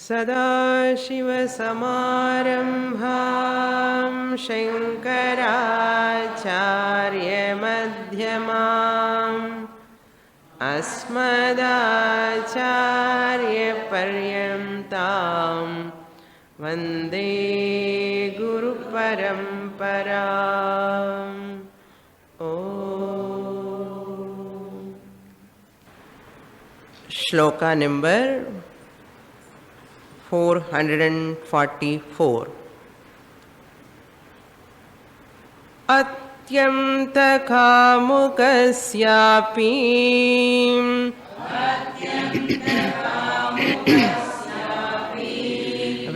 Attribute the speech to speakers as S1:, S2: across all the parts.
S1: सदाशिवसमारम्भां शङ्कराचार्यमध्यमाम् अस्मदाचार्यपर्यन्तां वन्दे गुरुपरम्पराम्। श्लोका नंबर 444। अत्यन्तकामुकस्यापि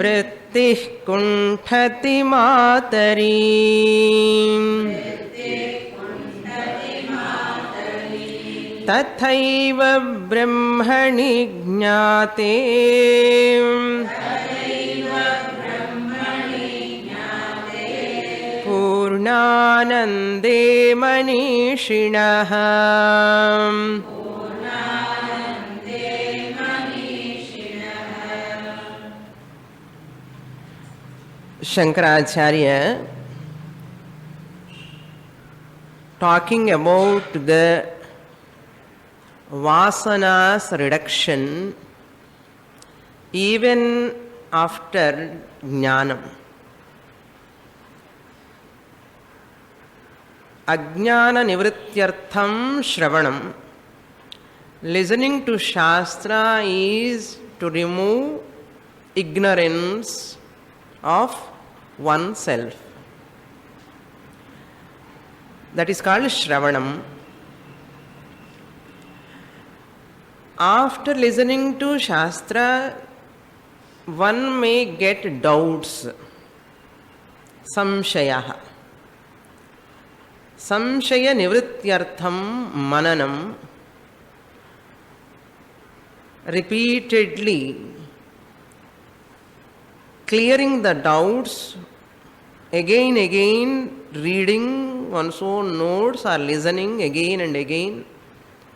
S1: वृत्तिः कुण्ठति मातरी तथैव ब्रह्मणि ज्ञाते पूर्णानन्दे मनीषिणः। Shankaracharya talking about the vasanas reduction even after jnanam. Ajnana nivrityartham shravanam. Listening to Shastra is to remove ignorance of oneself. That is called Shravanam. After listening to Shastra, one may get doubts, samshayaha. Samshaya nivrityartham mananam. Repeatedly clearing the doubts, again reading one's own notes or listening again and again,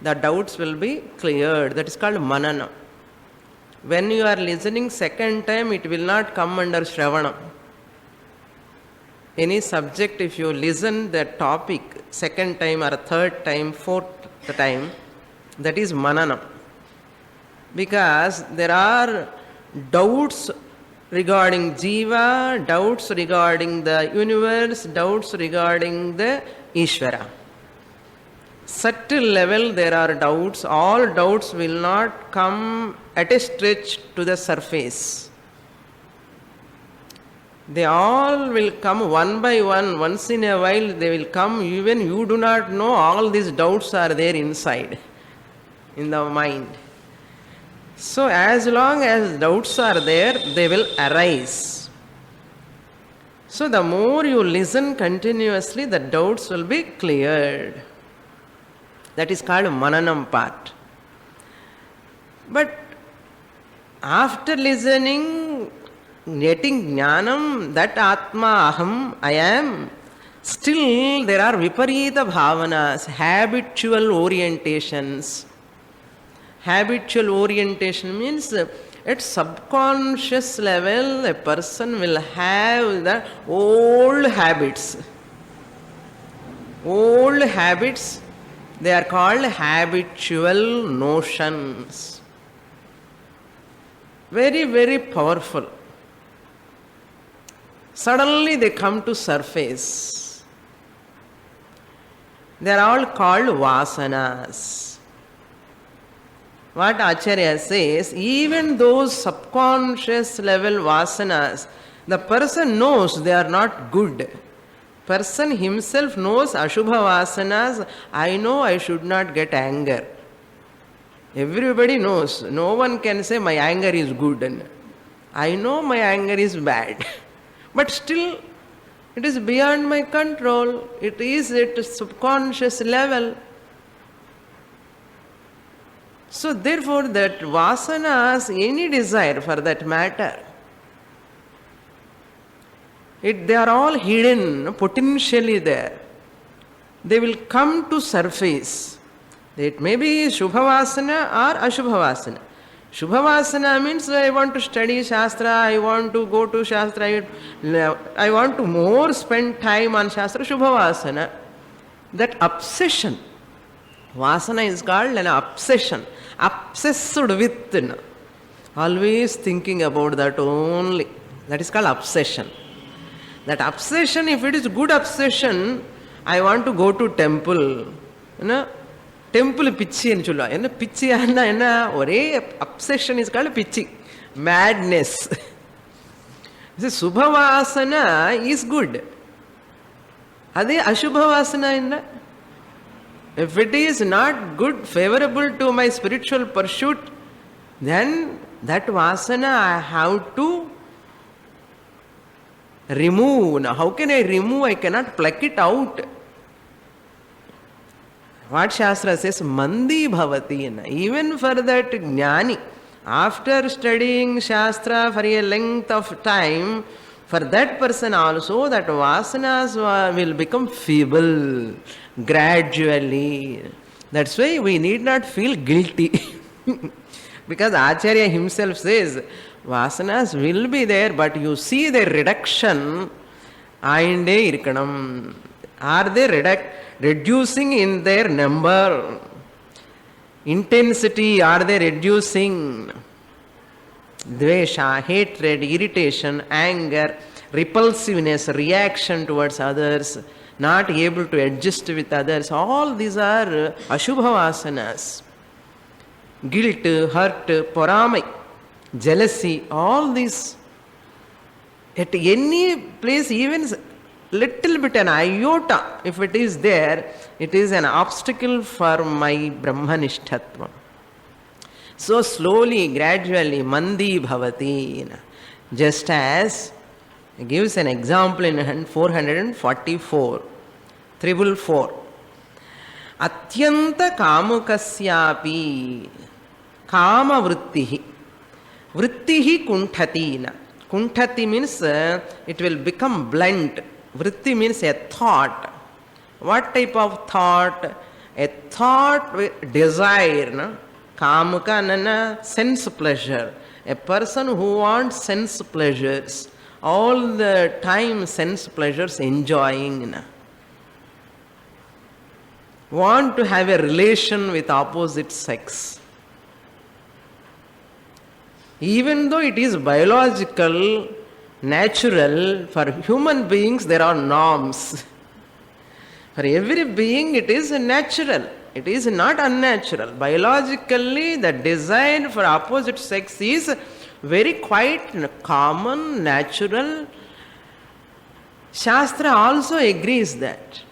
S1: the doubts will be cleared. That is called manana. When you are listening second time, it will not come under Shravana. Any subject, if you listen the topic second time or third time, fourth time, that is manana. Because there are doubts regarding Jiva, doubts regarding the universe, doubts regarding the Ishvara. Subtle level there are doubts. All doubts will not come at a stretch to the surface. They all will come one by one. Once in a while they will come. Even you do not know all these doubts are there inside, in the mind. So as long as doubts are there, they will arise. So the more you listen continuously, the doubts will be cleared. That is called mananam part. But after listening, getting jnanam, that atma aham, I am, still there are viparita bhavanas, habitual orientations. Habitual orientation means at subconscious level a person will have the old habits. Old habits, they are called habitual notions. Very powerful. Suddenly they come to surface. They are all called vasanas. What Acharya says, even those subconscious level vasanas, the person knows they are not good. Person himself knows Ashubha vasanas. I know I should not get anger. Everybody knows. No one can say my anger is good. I know my anger is bad. But still, it is beyond my control. It is at a subconscious level. So therefore that vasanas, any desire for that matter, they are all hidden, potentially there. They will come to surface. It may be Shubhavasana or Ashubhavasana. Shubhavasana means I want to study Shastra, I want to go to Shastra, I want to more spend time on Shastra, Shubhavasana. That obsession, Vasana is called an obsession, obsessed with, always thinking about that only. That is called obsession. That obsession, if it is good obsession, I want to go to temple. Temple pichi anu solluva. Enna pichi anna enna ore obsession is called pichi. Madness. This Subhavasana is good. Ade Ashubhavasana enna. If it is not good, favorable to my spiritual pursuit, then that vasana I have to remove. Now, how can I remove? I cannot pluck it out. What Shastra says, Mandi Bhavati. Even for that Jnani, after studying Shastra for a length of time, for that person also, that vasanas will become feeble gradually. That's why we need not feel guilty. Because Acharya himself says, vasanas will be there, but you see their reduction. Ainde irkanam. Are they reducing in their number? Intensity, are they reducing? Dvesha, hatred, irritation, anger, repulsiveness, reaction towards others, not able to adjust with others, all these are Ashubhavasanas. Guilt, hurt, poramai, jealousy, all these. At any place, even little bit an iota, if it is there, it is an obstacle for my Brahmanishtatvam. So slowly, gradually, Mandi Bhavati. Just as he gives an example in 444, 444. Atyanta kamukasyapi kama vrittihi. Vrittihi kunthatina. Kunthati means it will become blunt. Vritti means a thought. What type of thought? A thought with desire. No? Kamuka nana, sense pleasure. A person who wants sense pleasures, all the time sense pleasures enjoying. No? Want to have a relation with opposite sex. Even though it is biological, natural, for human beings there are norms. For every being it is natural. It is not unnatural. Biologically, the desire for opposite sex is very quite common, natural. Shastra also agrees that.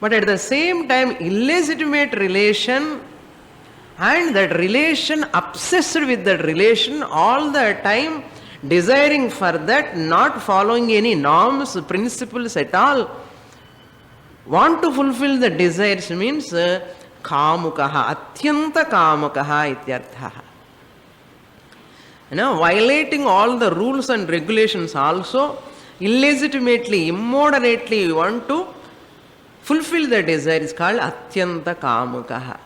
S1: But at the same time, illegitimate relation and that relation, obsessed with that relation all the time, desiring for that, not following any norms, principles at all, want to fulfill the desires means kamukaha, atyanta kamukaha ityarthaha. Violating all the rules and regulations also, illegitimately, immoderately want to fulfill the desire is called atyanta kamukaha.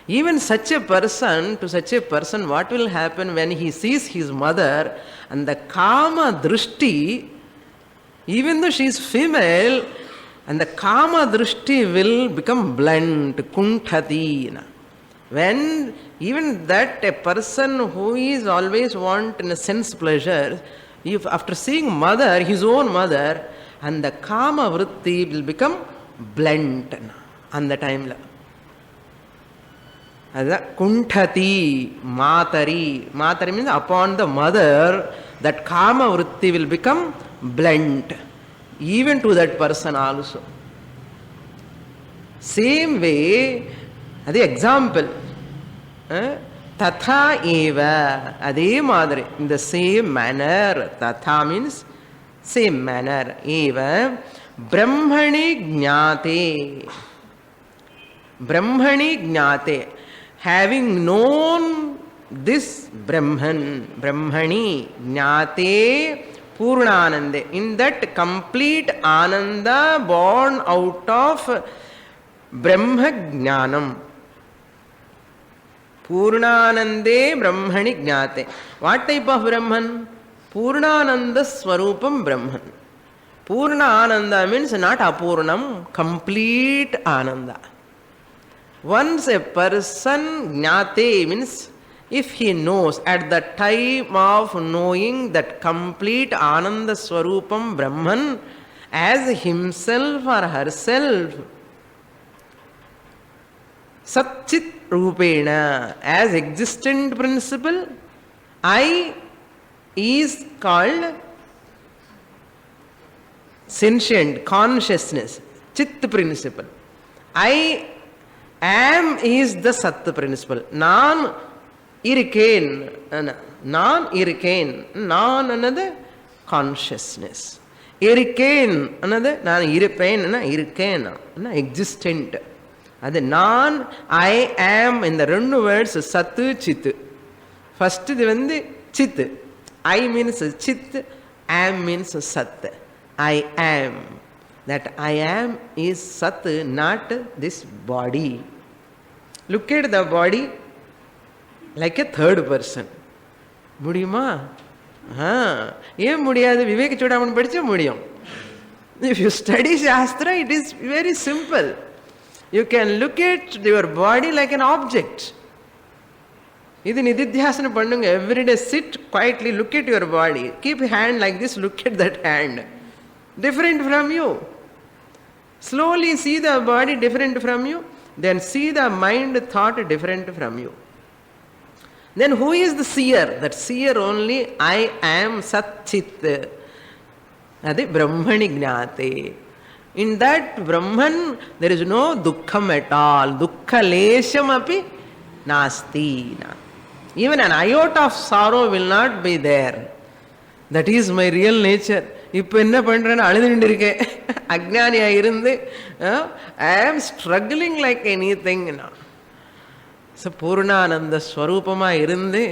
S1: Even such a person, to such a person, what will happen when he sees his mother and the kama drishti, even though she is female, and the kama drishti will become blunt, kunthati. When even that a person who is always want in a sense pleasure, if after seeing mother, his own mother, and the kama vritti will become blunt on the time. Kunthati, matari. Matari means upon the mother, that kama vritti will become blunt. Even to that person also. Same way, the example. Tatha eva. Adhe madre. In the same manner. Tatha means same manner. Eva. Brahmani jnate. Brahmani jnate. Having known this Brahman, Brahmani jnate Purnanande, in that complete Ananda born out of Brahma Jnanam. Purnanande Brahmani Jnate. What type of Brahman? Purnananda Swarupam Brahman. Purna Ananda means not Apurnam, complete Ananda. Once a person Jnate means if he knows at the time of knowing that complete Ananda Swarupam Brahman as himself or herself, Satchit Rupena, as existent principle, I is called sentient consciousness, Chit principle. I am is the Sat principle. Non irricane, non irricane, non another consciousness. Irricane, another non irripane, irricane, existent. அது நான் ஐ ஆம் இந்த ரெண்டு words சத்து சித்து. First இது வந்து சித்து. I means Sid, ஆம் means சத். ஐ ஆம். தட் ஐ ஆம் இஸ் சத், not this body. Look at the body like a third person. முடியுமா? ஏன் முடியாது? விவேக சூடாமணி படிச்சா முடியும். இஃப் யூ ஸ்டடி சாஸ்திரா it is very simple. You can look at your body like an object. இது நிதித்தியாசனம் பண்ணுங்க. Every day sit quietly, look at your body. Keep your hand like this, look at that hand. Different from you. Slowly see the body different from you. Then see the mind thought different from you. Then who is the seer? That seer only I am Sat Chit. Adi Brahmani Jnate. In that Brahman, there is no dukkham at all. Dukkha lesham api nasti. Even an iota of sorrow will not be there. That is my real nature. இப்போ என்ன பண்றேன்னு அழுதுட்டு இருக்கேன். அஜ்ஞானியா இருந்து I am struggling like anything. So பூர்ணானந்த ஸ்வரூபமா இருந்து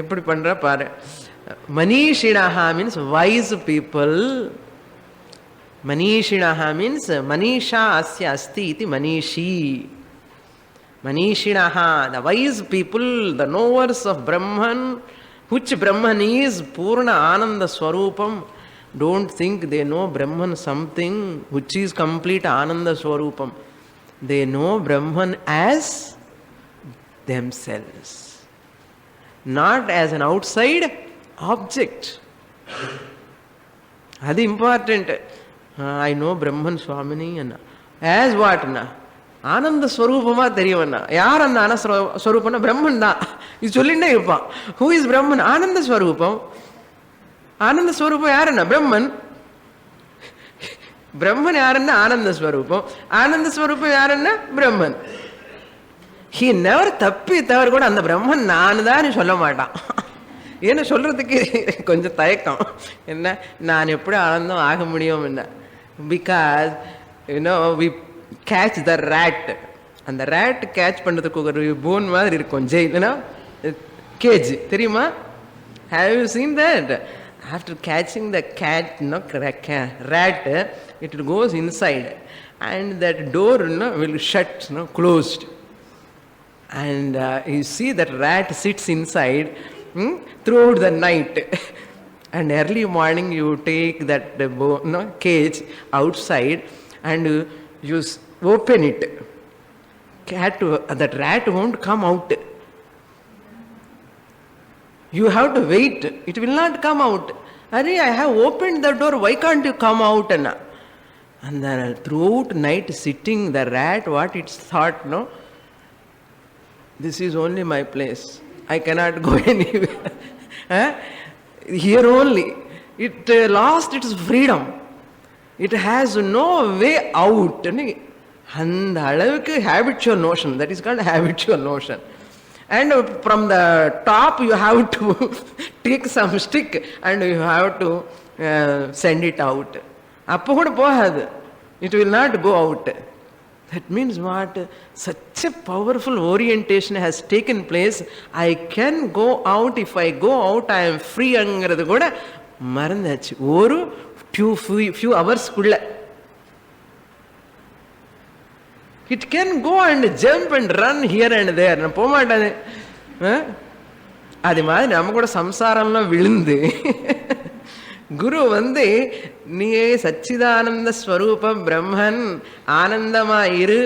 S1: எப்படி பண்ற பாரு. மனிஷிணஹா means wise people. Manishinaha means Manisha Asya Asti iti Manishi. Manishinaha, the wise people, the knowers of Brahman, which Brahman is Purna Ananda Swarupam. Don't think they know Brahman something which is complete Ananda Swarupam. They know Brahman as themselves, not as an outside object. That is important. I know Brahman Swamini and as what na Ananda Swarupama theriyuvana. Yaar and Ananda Swarupana Brahman da. You sollinde irpa. Who is Brahman? Ananda Swarupam. Ananda Swarupa yaranna? Brahman. Brahman yaranna? Ananda Swarupam. Ananda Swarupa yaranna? Brahman. He never தப்பி தவறு கூட அந்த பிரம்மன் நான் தான் சொல்ல மாட்டான். ஏன்னு சொல்றதுக்கு கொஞ்சம் தயக்கம். என்ன நான் எப்படி ஆனந்தம் ஆக முடியும் என்ன? Because we catch the rat. அந்த rat catch பண்றதுக்கு ஒரு போன் மாதிரி இருக்கும் ஜெயில்னா கேஜ் தெரியுமா? Have you seen that? After catching the cat, rat, it goes inside and that door will shut, closed. And you see that rat sits inside throughout the night. And early morning you take that cage outside and you open it. That rat won't come out. You have to wait. It will not come out. Arey, I have opened the door. Why can't you come out? And then throughout night sitting the rat, what it's thought, this is only my place. I cannot go anywhere. Here only. It lost its freedom. It has no way out. And habitual notion. That is called habitual notion. And from the top you have to take some stick and you have to send it out. It will not go out. That means what? Such a powerful orientation has taken place. I can go out. If I go out, I am free. Angiradhu kuda marandachu. Oru few hours kulla. It can go and jump and run here and there. நான் போக மாட்டேன். அது மாதிரி நம்ம கூட சம்சாரம்லாம் விழுந்து குரு வந்து நீ சச்சிதானந்த ஸ்வரூபம் பிரம்மன் ஆனந்தமா இரு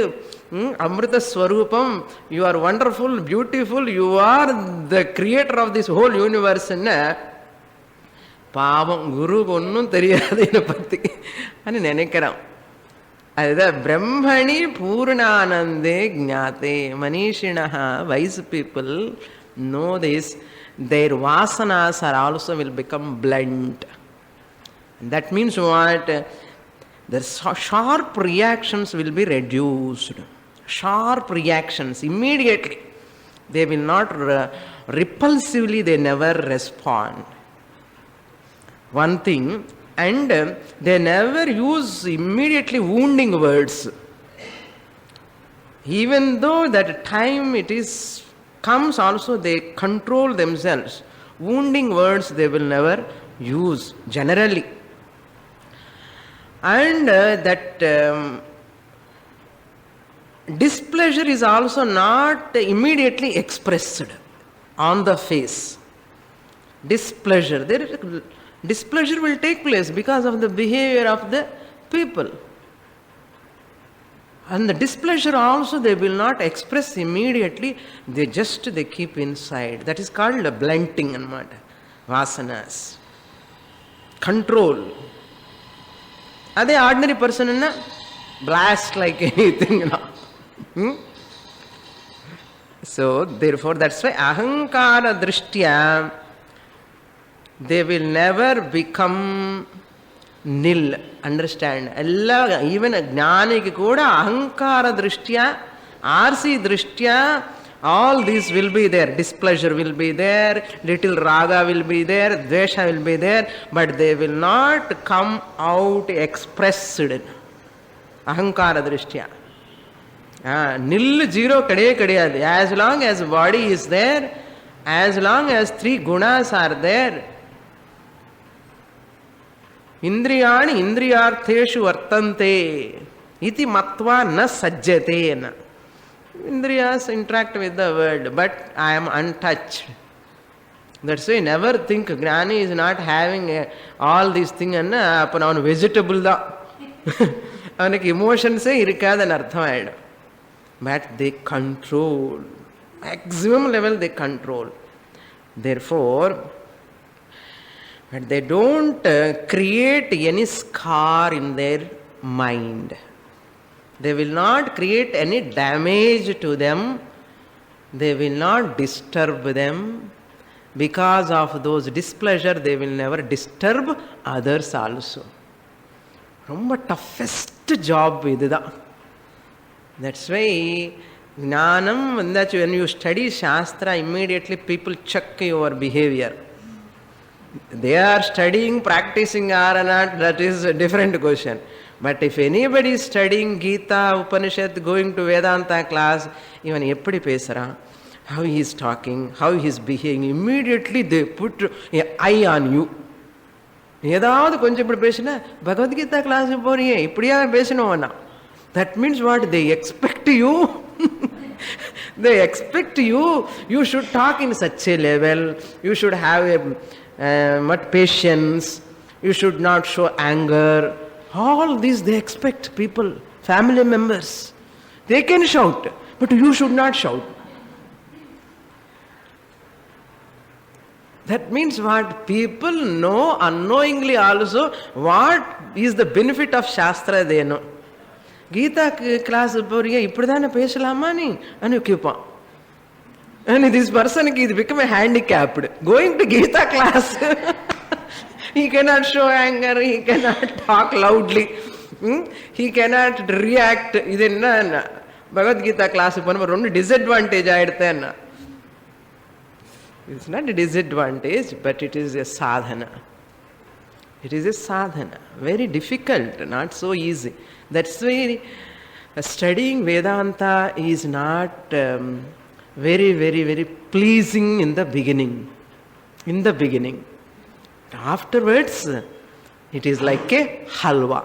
S1: அமிர்த ஸ்வரூபம் you are wonderful beautiful you are the creator of this whole யூனிவர்ஸ்ன்னு பாவம் குருக்கு ஒன்றும் தெரியாது என்னை பற்றி అని நினைக்கிறான். அதுதான் பிரம்மணி பூர்ணானந்தே ஜாத்தே மனிஷிணா wise people know this, their vasanas are also will become blunt. And that means what? The sharp reactions will be reduced. Sharp reactions immediately. They will not repulsively, they never respond. One thing, and they never use immediately wounding words. Even though that time it is comes also, they control themselves. Wounding words they will never use generally. And that displeasure is also not immediately expressed on the face. Displeasure will take place because of the behavior of the people. And the displeasure also they will not express immediately, they keep inside. That is called blunting anamata. Vasanas. Control. Ade ordinary person na blast like anything. So therefore that's why ahankara drishtya they will never become nil. Understand? Even jnaniki kuda ahankara drishtya, arsi drishtya, all these will be there. Displeasure will be there, little raga will be there, dvesha will be there, but they will not come out expressed. Ahankara drishtya. Nil, zero kadeyadu. As long as body is there, as long as three gunas are there, इंद्रियाणि इंद्रियार्थेषु वर्तन्ते इति मत्वा न सज्जते न. Indriyas interact with the world, but I am untouched. That's why never think Gnani is not having all these things. அப்போ அவன் vegetable தான், அவனுக்கு இமோஷன்ஸே இருக்காதுன்னு அர்த்தம் ஆயிடும். But they control, maximum level they control. Therefore, but they don't create any scar in their mind. They will not create any damage to them. They will not disturb them. Because of those displeasure, they will never disturb others also. Romba toughest job idudha. That's why Gnanam, when you study Shastra, immediately people check your behavior. They are studying, practicing or not, that is a different question. But if anybody is studying Gita, Upanishad, going to Vedanta class, even eppadi pesara, how he is talking, how he is behaving, immediately they put an eye on you. ஏதாவது கொஞ்சம் இப்படி பேசினா Bhagavad Gita class போறீங்க இப்படியா பேசணும். That means what? They expect you. They expect you should talk in such a level, you should have much patience, you should not show anger. All these they expect people, family members. They can shout, but you should not shout. That means what? People know unknowingly also what is the benefit of Shastra. They know. Gita class போறீங்க இப்படிதானே பேசலாமா நீ అని கேட்பான். And this person is become a handicapped. Going to Gita class, he cannot show anger, he cannot talk loudly, he cannot react. இது என்ன Bhagavad Gita class போன ரொம்ப disadvantage ஆயிடுத்தேன்னா. It's not a disadvantage, but it is a sadhana. It is a sadhana. Very difficult, not so easy. That's why studying Vedanta is not very, very, very pleasing in the beginning. In the beginning. Afterwards, it is like a halwa.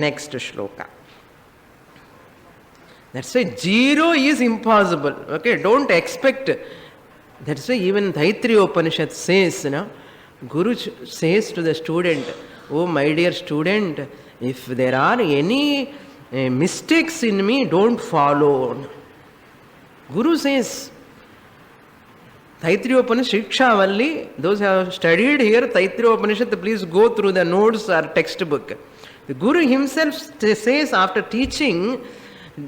S1: Next shloka. That's why zero is impossible. Okay, don't expect. That's why even Taittiriya Upanishad says, Guru says to the student, oh my dear student, if there are any mistakes in me, don't follow. Guru says, Taittiriya Upanishad, Shikshavalli, those who have studied here, Taittiriya Upanishad, please go through the notes or textbook. The Guru himself says after teaching,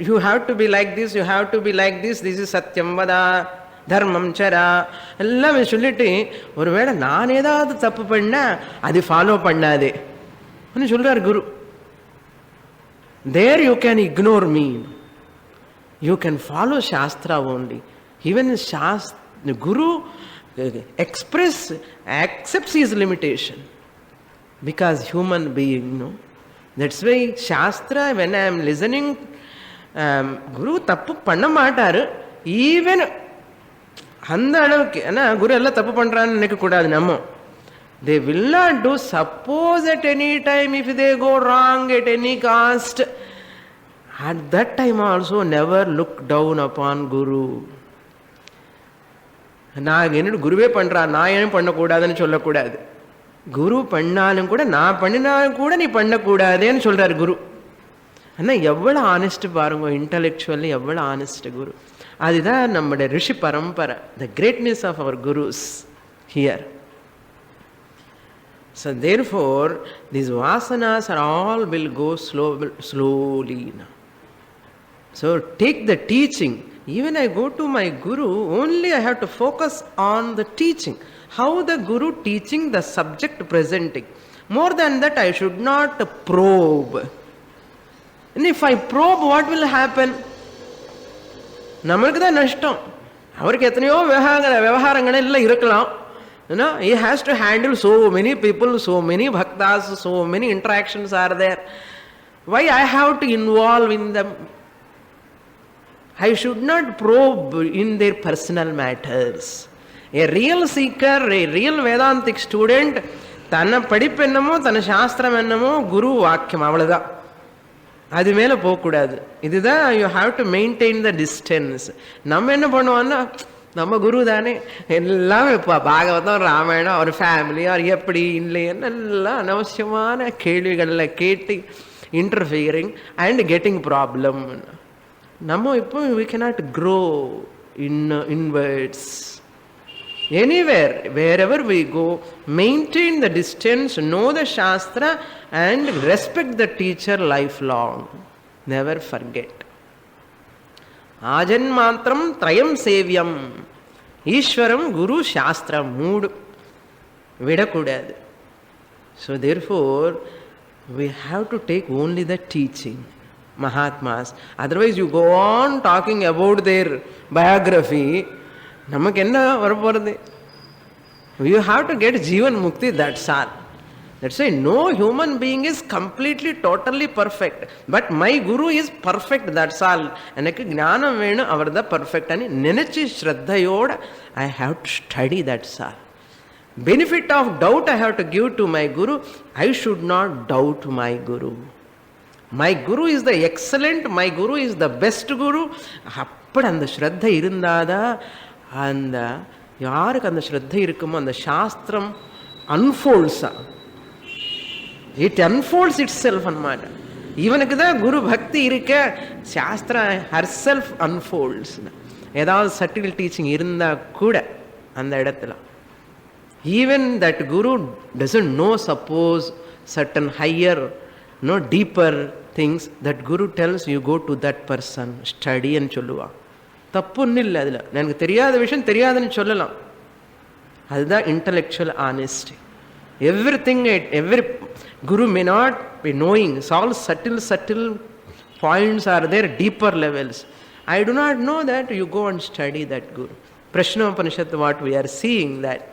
S1: you have to be like this, you have to be like this is Satyam Vada, Dharmam Chara, எல்லாம் சொல்லிட்டு ஒருவேளை நான் ஏதாவது தப்பு பண்ணா அது follow பண்ணாதே சொல்றார் குரு. There you can ignore me. You can follow Shastra only. Even the Guru accepts his limitation because human being. That's why Shastra, when I am listening, Guru தப்பு பண்ண மாட்டாரு. ஈவன் அந்த அளவுக்கு ஏன்னா குரு எல்லாம் தப்பு பண்றான்னு நினைக்க கூடாது நம்ம. They will not do. Suppose at any time if they go wrong at any cost, at that time also never look down upon Guru. நான் என்ன குருவே பண்றா நான் ஏன் பண்ணக்கூடாதுன்னு சொல்லக்கூடாது. குரு பண்ணாலும் கூட நான் பண்ணினாலும் கூட நீ பண்ணக்கூடாதேன்னு சொல்றாரு குரு. ஆனால் எவ்வளோ ஆனஸ்ட் பாருங்க, இன்டலெக்சுவலி எவ்வளோ ஆனஸ்ட் குரு. அதுதான் நம்முடைய ரிஷி பரம்பரை. The greatness of our gurus here. So therefore, these vasanas are all will go slowly. So take the teaching. Even I go to my guru, only I have to focus on the teaching. How the guru teaching, the subject presenting. More than that, I should not probe. And if I probe, what will happen? நம்மளுக்கு தான் நஷ்டம். அவருக்கு எத்தனையோ விவகாரங்கள் எல்லாம் இருக்கலாம். He has to handle so many people, so many bhaktas, so many interactions are there. Why I have to involve in them? I should not probe in their personal matters. A real seeker, a real Vedantic student, தன்னை படிப்பு என்னமோ தன்னை சாஸ்திரம் என்னமோ குரு வாக்கியம் அவ்வளவுதான், அது மேலே போகக்கூடாது. இதுதான் you have to maintain the distance. நம்ம என்ன பண்ணுவோம்னா நம்ம குரு தானே எல்லாம் இப்போ பாகவதம் ராமாயணம் அவர் ஃபேமிலி அவர் எப்படி இல்லைன்னு எல்லாம் அனவசியமான கேள்விகளில் கேட்டு இன்டர்ஃபியரிங் அண்ட் கெட்டிங் ப்ராப்ளம். நம்ம இப்போ we cannot grow inwards. Anywhere, wherever we go, maintain the distance, know the Shastra and respect the teacher lifelong. Never forget. Ajanmantram trayam sevyam. Ishwaram, Guru, Shastra, mood. Vidakudadu. So therefore, we have to take only the teaching. Mahatmas. Otherwise you go on talking about their biography. நமக்கு என்ன வரப்போகிறது? You have to get Jivan Mukti, that's all. That's why no human being is completely, totally perfect. But my Guru is perfect, that's all. எனக்கு ஞானம் வேணும், அவர் தான் perfect అని நினைச்சு ஸ்ரத்தையோட I have to study, that's all. Benefit of doubt I have to give to my Guru. I should not doubt my Guru. My Guru is the excellent, my Guru is the best Guru. அப்படி அந்த ஸ்ரத்தை இருந்தாதா அந்த யாருக்கு அந்த ஸ்ரத்தை இருக்குமோ அந்த சாஸ்திரம் அன்ஃபோல்ட்ஸா, இட் அன்ஃபோல்ட்ஸ் இட் செல்ஃப் அன்மாட்ட. இவனுக்கு தான் குரு பக்தி இருக்க சாஸ்திரம் ஹர் செல்ஃப் அன்ஃபோல்ட்ஸ். ஏதாவது சட்டில் டீச்சிங் இருந்தால் கூட அந்த இடத்துல even that guru doesn't know suppose certain higher no deeper things, that guru tells you go to that person ஸ்டடின்னு சொல்லுவான். தப்பு ஒன்றும் இல்லை அதில். எனக்கு தெரியாத விஷயம் தெரியாதுன்னு சொல்லலாம். அதுதான் intellectual honesty. Everything, every Guru may not be knowing. It's all subtle points are there, deeper levels. I do not know that. You go and study that Guru. Prashna Upanishad, what we are seeing that.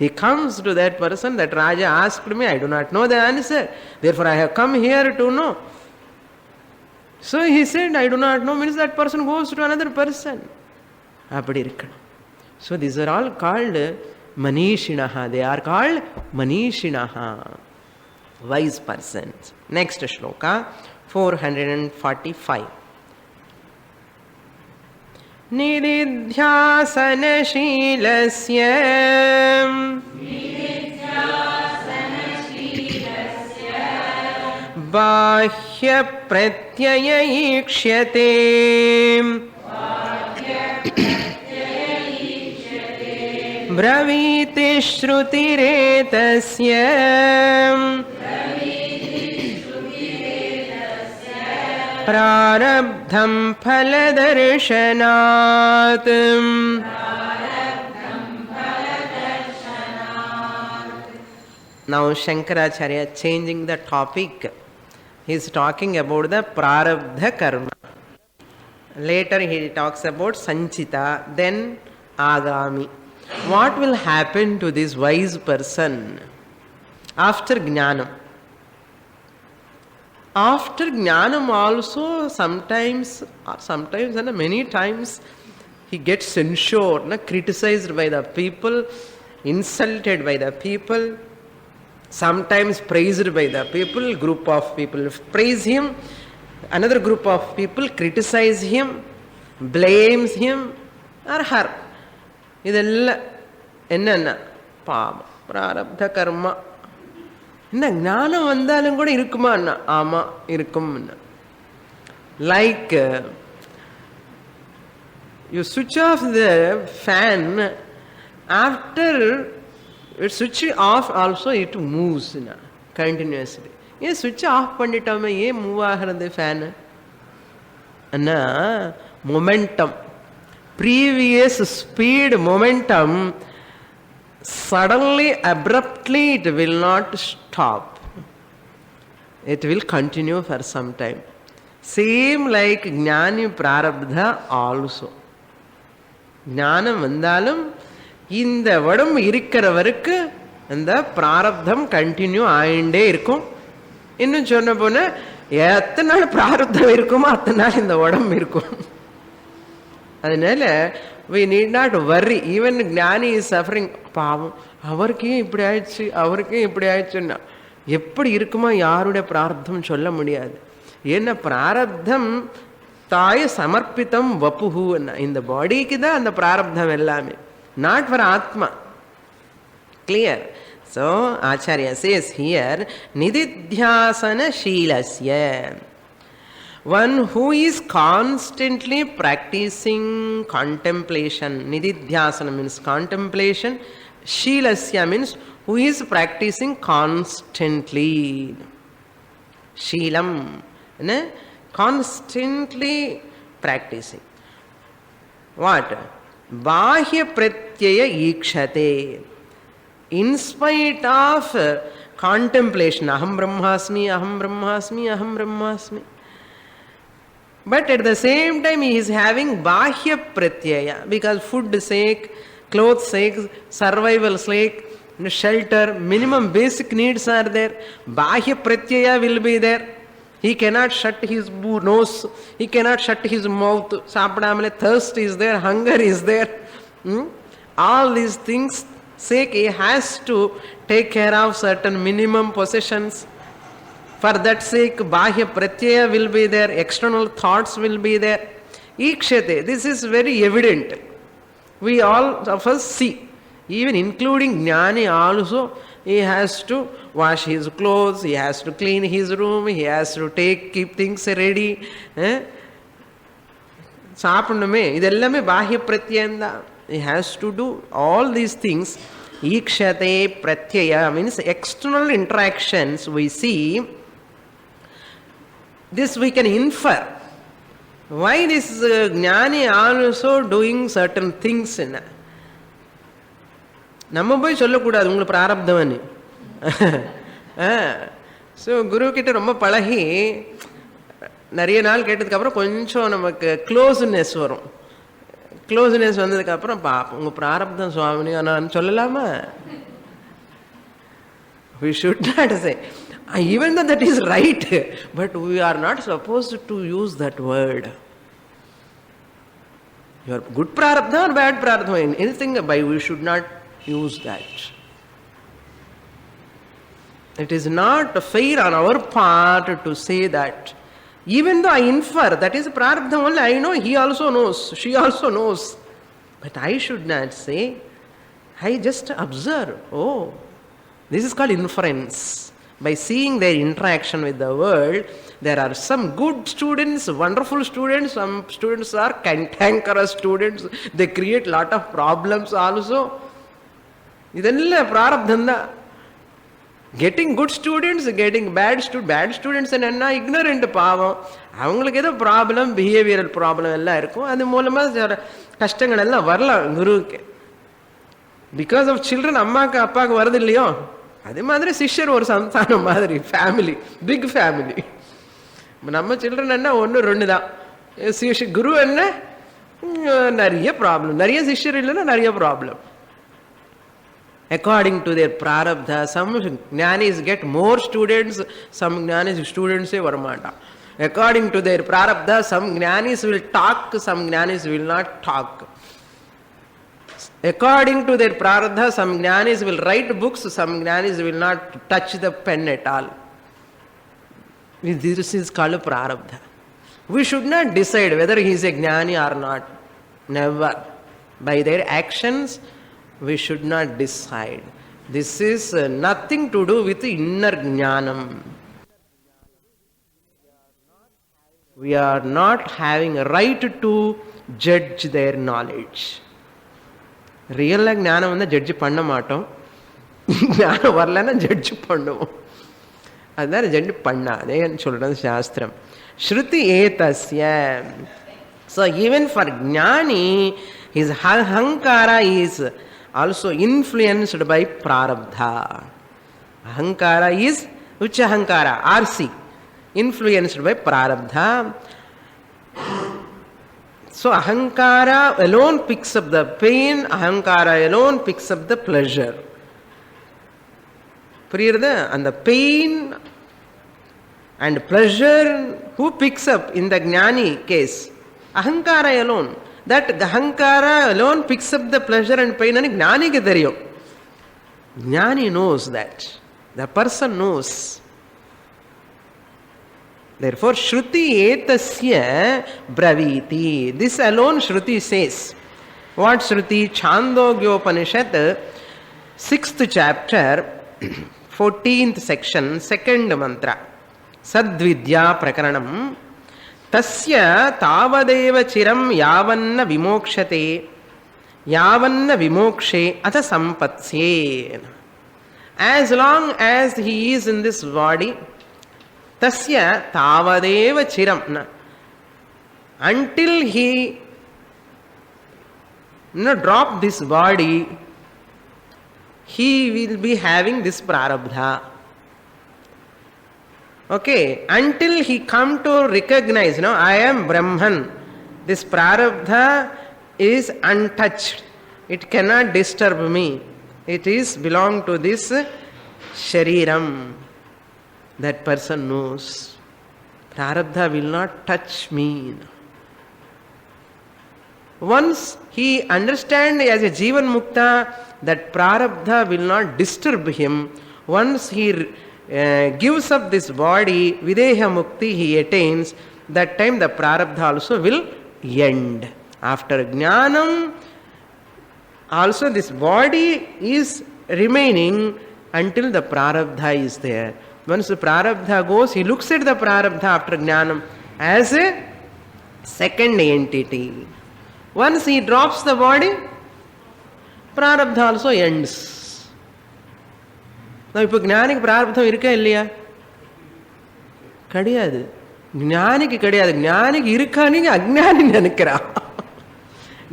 S1: He comes to that person, that Raja asked me, I do not know the answer. Therefore I have come here to know. So he said, I do not know, means that person goes to another person. அப்படி இருக்கணும். So these are all called Manishinaha. They are called Manishinaha, wise persons. Next shloka, 445. निदिध्यासनशीलस्य बाह्यप्रत्यय ईक्ष्यते ब्रवीति श्रुतिरेतस्य प्रारब्धं फलदर्शनात्. Now Shankaracharya changing the topic. He is talking about the prarabdha karma. Later he talks about sanchita, then agami. What will happen to this wise person after jnanam? After jnanam also sometimes and many times he gets censured, criticized by the people, insulted by the people, sometimes praised by the people. Group of people praise him, another group of people criticize him, blames him or her. இதெல்லாம் என்னன்னா பாவம் பிராரப்த கர்மா. என்ன ஞானம் வந்தாலும் கூட இருக்குமான்னா ஆமா இருக்கும். லைக் யூ சுவிட்ச் ஆஃப் த ஃபேன், ஆஃப்டர் சுவிட்ச் of also it moves continuously. ஏன் சுவிட்ச் ஆஃப் பண்ணிட்டோமே ஏன் மூவ் ஆகிறது fan? Anna momentum, previous speed momentum, suddenly abruptly it will not stop, it will continue for some time. Same like jnani prarabdha also. ஞானம் வந்தாலும் இந்த உடம்பு இருக்கிற வரைக்கும் அந்த பிராரப்தம் கண்டினியூ ஆயிண்டே இருக்கும். இன்னும் சொன்ன போன எத்தனை நாள் பிராரப்தம் இருக்குமோ அத்தனை நாள் இந்த உடம்பு இருக்கும். அதனால we need not worry. Even ஞானி is suffering. பாவம் அவருக்கே இப்படி ஆயிடுச்சு, அவருக்கே இப்படி ஆயிடுச்சுன்னா எப்படி இருக்குமா யாருடைய பிராரப்தம் சொல்ல முடியாது. ஏன்னா பிராரப்தம் தாய சமர்ப்பித்தம் வப்புஹு. இந்த பாடிக்கு தான் அந்த பிராரப்தம் எல்லாமே, நாட் ஃபார் ஆத்மா. Clear? So Acharya says here nididhyasana shilasya, one who is constantly practicing contemplation. Nididhyasana means contemplation, shilasya means who is practicing constantly. Shilam, constantly practicing. What? Bahya pratyaya ikshate. In spite of contemplation, aham brahmasmi, aham brahmasmi, aham brahmasmi, but at the same time he is having bahya pratyaya, because food sake, clothes sake, survival sake, shelter, minimum basic needs are there. Bahya pratyaya will be there. He cannot shut his nose, he cannot shut his mouth. Sapadamale, thirst is there, hunger is there. All these things sake he has to take care of certain minimum possessions. For that sake bahya pratyaya will be there, external thoughts will be there. Ikshate, this is very evident. We all of us see, even including jnani also, he has to wash his clothes, he has to clean his room, he has to keep things ready. சாப்பிடணுமே, இதெல்லாமே பாஹ்ய பிரத்யம் தான். He has to do all these things. Ikshate pratyaya means external interactions we see. This we can infer. Why this jnani also doing certain things? நம்ம போய் சொல்லக்கூடாது உங்களுக்கு பிராரப்தம்னு. So குரு கிட்ட ரொம்ப பழகி நிறைய நாள் கேட்டதுக்கப்புறம் கொஞ்சம் நமக்கு க்ளோஸ்னஸ் வரும். க்ளோஸ்னஸ் வந்ததுக்கப்புறம் பாப்போம் உங்கள் பிராரப்தம் சுவாமினி நான் சொல்லலாமா? We should not say. Even though that is right, but we are not supposed to use that word. Your good prarabdha or bad prarabdha, anything by we should not use that. It is not fair on our part to say that. Even though I infer that is prarabdha only, I know he also knows, she also knows. But I should not say. I just observe. Oh, this is called inference. By seeing their interaction with the world, there are some good students, wonderful students, some students are cantankerous students, they create lot of problems also. ಇದೆಲ್ಲ ಪ್ರಾರಬ್ಧಂದ. Getting good students, getting bad students என்ன ignorant பாவம், அவங்களுக்கு ஏதோ problem, behavioural problem எல்லாம் இருக்கும். அது மூலமாக கஷ்டங்கள் எல்லாம் வரலாம் குருவுக்கு. பிகாஸ் ஆஃப் சில்ட்ரன் அம்மாவுக்கு அப்பாவுக்கு வருது இல்லையோ, அதே மாதிரி சிஷ்யர் ஒரு சந்தானம் மாதிரி, ஃபேமிலி, பிக் ஃபேமிலி. நம்ம சில்ட்ரன் என்ன ஒன்று ரெண்டு தான், குரு என்ன நிறைய ப்ராப்ளம், நிறைய சிஷ்யர் இல்லைன்னா நிறைய problem. According to their prarabdha, some jnanis get more students, some jnanis students varamata. According to their prarabdha, some jnanis will talk, some jnanis will not talk. According to their prarabdha, some jnanis will write books, some jnanis will not touch the pen at all. This is called prarabdha. We should not decide whether he is a jnani or not. Never. By their actions, we should not decide. This is nothing to do with inner jnanam. We are not having a right to judge their knowledge. Real ஞானம் வந்து judge பண்ண மாட்டோம், ஞானம் வரலன்னா judge பண்ணுவோம். அதுதான் judge பண்ணாதேன்னு சொல்றது சாஸ்திரம். ஸ்ருதி ஏதஸ்ய. So even for jnani, his ahankara is also influenced by prarabdha. Ahankara is ucha ahankara, RC, influenced by prarabdha. So ahankara alone picks up the pain, ahankara alone picks up the pleasure. புரியுறதா? அந்த pain and pleasure who picks up in the jnani case? Ahankara alone. That ahankara alone picks up the pleasure and pain and jnani ke theriyum. Jnani knows that. The person knows. Therefore, Shruti etasya braviti. This alone Shruti says. What Shruti? Chandogyopanishad, 6th chapter, 14th section, 2nd mantra. Sadvidya prakaranam. Tasya tavadeva chiram yavanna vimokshate yavanna vimokshe atha sampatsye. As long as he is in this body, tasya tavadeva chiram, until he drop this body, he will be having this prarabdha. Okay, until he come to recognize, I am Brahman, this prarabdha is untouched, it cannot disturb me, it is belong to this shariram. That person knows prarabdha will not touch me. Once he understands as a jivan mukta that prarabdha will not disturb him, once he gives up this body, videha mukti he attains, that time the prarabdha also will end. After jnanam, also this body is remaining until the prarabdha is there. Once the prarabdha goes, he looks at the prarabdha after jnanam as a second entity. Once he drops the body, prarabdha also ends. இப்போ ஞானிக்கு பிராரப்தம் இருக்கா இல்லையா? கிடையாது. ஞானிக்கு கிடையாது. ஞானிக்கு இருக்கான்னு அஜ்ஞானி நினைக்கிறான்.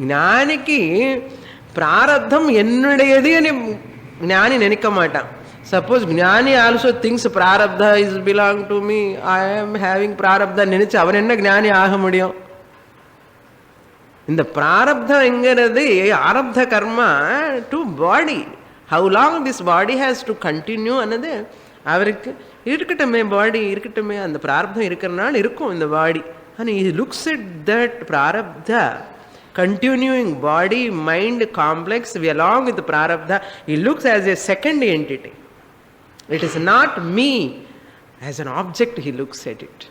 S1: ஞானிக்கு பிராரப்தம் என்னுடையது ஞானி நினைக்க மாட்டான். சப்போஸ் ஞானி ஆல்சோ திங்ஸ் பிராரப்தா is belong to me, I am having பிராரப்தா நினைச்சு அவன் என்ன ஞானி ஆக முடியும்? இந்த பிராரப்தம் என்கிறது ஆரப்த karma to body. How long this body has to continue another, அவருக்கு இருக்கட்டுமே, பாடி இருக்கட்டுமே, அந்த பிராரப்தம் இருக்கிறனால இருக்கும் இந்த பாடி. And he looks at that prarabdha, continuing body, mind complex along with the prarabdha, he looks as a second entity. It is not me, as an object he looks at it.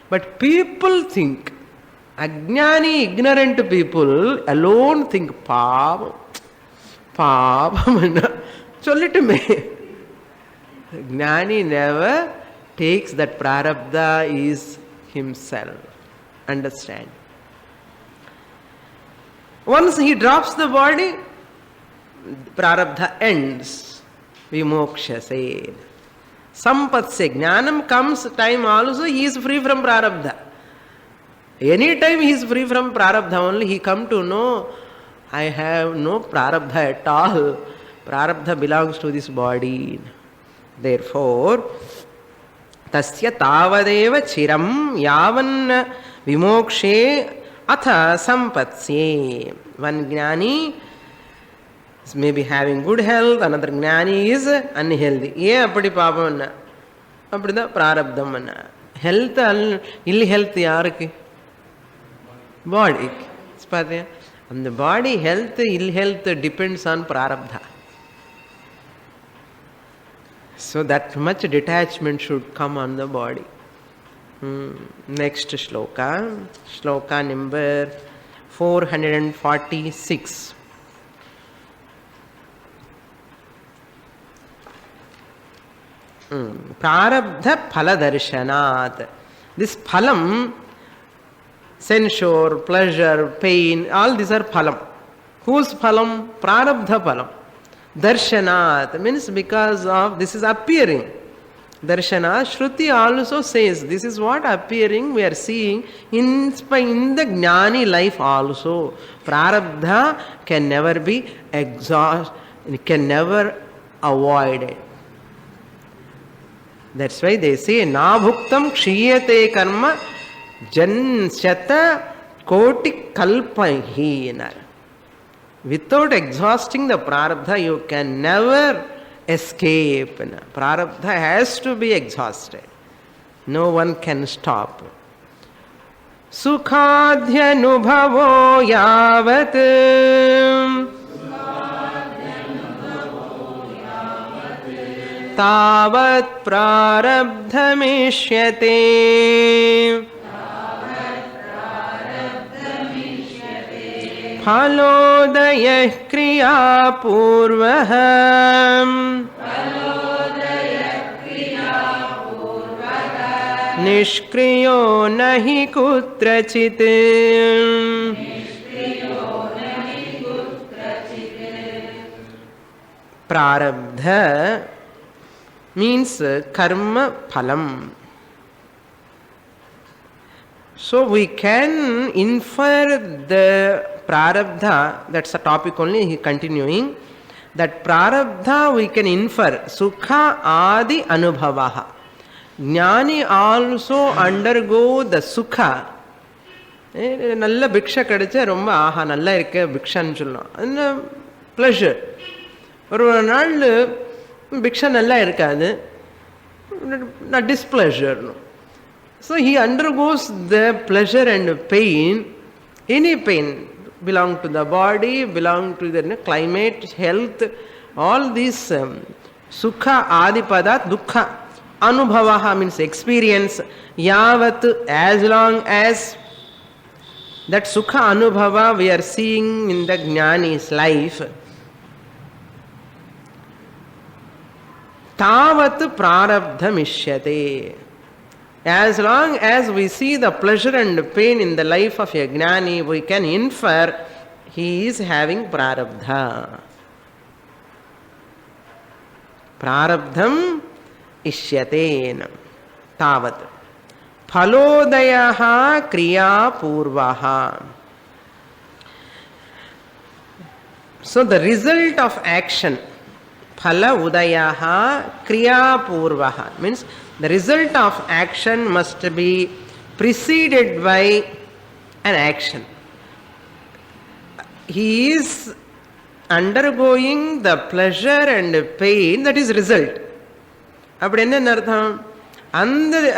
S1: But people think, Ajnani, ignorant people alone think, Pavam, Pavam, Sollitume. Jnani never takes that prarabdha is himself. Understand? Once he drops the body, prarabdha ends. Vimoksha se. Sampatse. Jnanam comes time also, he is free from prarabdha. Anytime he is free from prarabdha only, he come to know, I have no prarabdha at all. Prarabdha belongs to this body. Therefore, tasya tavadeva chiram yavan vimokshe atha sampatsye. One jnani may be having good health, another jnani is unhealthy. Ye appadi papamanna. Appadida prarabdhamanna. Health, ill health yarukku? Body. And the body health, ill health depends on prarabdha. So that much detachment should come on the body. Next shloka. Shloka number 446. Prarabdha phala darshanat. This phalam, censure, pleasure, pain, all these are phalam. Whose phalam? Prarabdha phalam. Darshanat means because of this is appearing. Darshana, Shruti also says this is what appearing we are seeing in the Jnani life also. Prarabdha can never be exhausted, can never avoid it. That's why they say, Nabhuktam kshiyate karma janshata koti kalpahi. Without exhausting the prarabdha, you can never escape. Prarabdha has to be exhausted. No one can stop. Sukhadhyanubhavo yavat tavat prarabdhamishyate. Phalodayah kriya purvaham nishkriyo nahi kutrachit. Prarabdha means karma phalam. So we can infer the prarabdha, that's a topic only, he continuing, that prarabdha we can infer, sukha adi anubhavaha. Jnani also undergo the sukha. Nalla bhiksha kadicha romba aha nalla irukku bhikshan sollam. Pleasure. Oru naal bhiksha nalla irukadu. Displeasure. So he undergoes the pleasure and pain. Any pain belong to the body, belong to the climate, health, all these sukha adipadat dukkha. Anubhavaha means experience. Yavat, as long as that sukha anubhava we are seeing in the jnani's life. Tavat prarabdhamishyate. As long as we see the pleasure and pain in the life of a jnani, we can infer he is having prarabdha. Prarabdham ishyate. Tavat. Phalodayaha kriya purvaha. So the result of action, phala udayaha kriya purvaha, means the result of action must be preceded by an action. He is undergoing the pleasure and pain, that is result. அப்படி என்ன அர்த்தம்?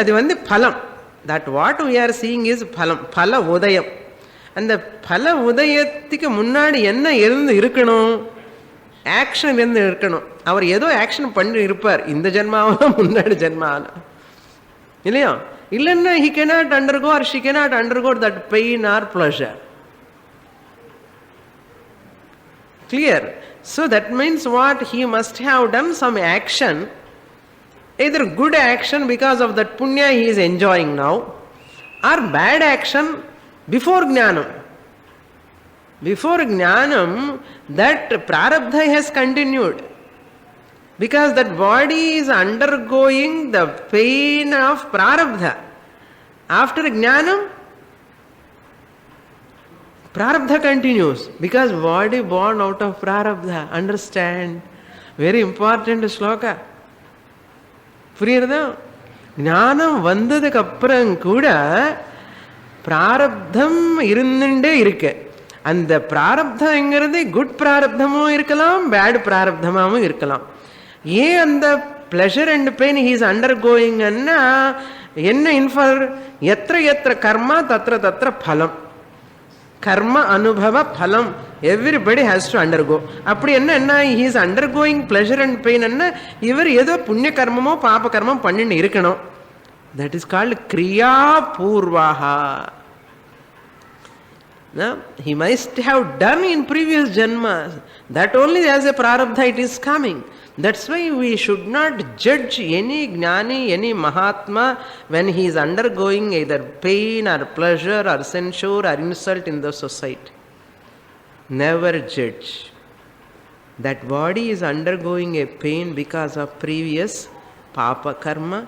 S1: அது வந்து பலம். That what we are seeing is பலம், பல உதயம். அந்த பல உதயத்துக்கு முன்னாடி என்ன இருக்கணும்? ஆக்ஷன் இருந்து இருக்கணும். அவர் ஏதோ ஆக்ஷன் பண்ணி இருப்பார் இந்த ஜென்மாவில முன்னாடி ஜென்மாவில இல்லையா? illanna he cannot undergo or she cannot undergo that pain or pleasure. Clear? So that means what? He must have done some action, either good action because of that punya he is enjoying now, or bad action before jnanam. Before jnanam, that prarabdha has continued. Because that body is undergoing the pain of prarabdha. After jnanam, prarabdha continues. Because body born out of prarabdha. Understand? Very important shloka. புரியுறதா? ஞானம் வந்ததுக்கு அப்புறம் கூட பிராரப்தம் இருந்துட்டே இருக்கு. அந்த பிராரப்தம்ங்கிறது good பிராரப்தமும் இருக்கலாம், பேட் பிராரப்தமாகவும் இருக்கலாம். ஏன் அந்த pleasure and pain he is under கோயிங்னா என்ன இன்ஃபர்? எத்திர எத்திர கர்மா தத்திர தத்திர பலம். கர்ம அனுபவ பலம் எவ்ரிபடி ஹேஸ் டு அண்டர்கோ. அப்படி என்ன he is undergoing pleasure and pain என்ன, இவர் ஏதோ புண்ணிய கர்மமோ பாப கர்மம் பண்ணிட்டு இருக்கணும். தட் இஸ் கால்டு கிரியா பூர்வாஹா. He must have done in previous janmas. That only as a prarabdha it is coming. That's why we should not judge any jnani, any mahatma when he is undergoing either pain or pleasure or censure or insult in the society. Never judge. That body is undergoing a pain because of previous papa karma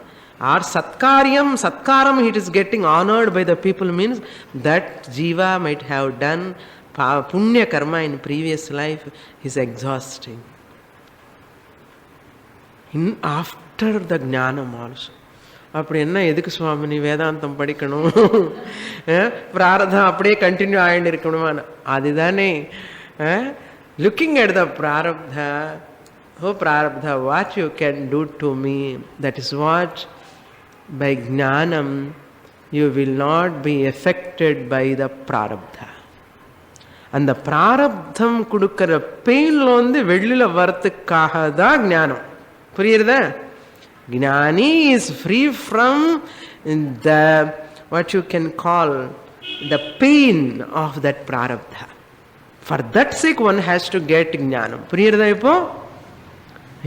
S1: or satkaram it is getting honored by the people, means that jiva might have done punya karma in previous life is exhausting. After the jnanam also. அப்படி என்ன எதுக்கு சுவாமி நீ வேதாந்தம் படிக்கணும், பிராரதம் அப்படியே continue ஆகிட்டு இருக்கணுமா? அதுதானே looking at the பிராரப்தா. ஓ பிராரப்தா, what you can do to me, that is what by jnanam you will not be affected by the prarabdha. அந்த பிராரப்தம் கொடுக்கிற பெயின்ல வந்து வெளியில வரத்துக்காக தான் ஞானம். புரியுறதா? ஞானி is free from the what you can call the pain of that prarabdha. For that sake one has to get jnanam. புரியுறதா? இப்போ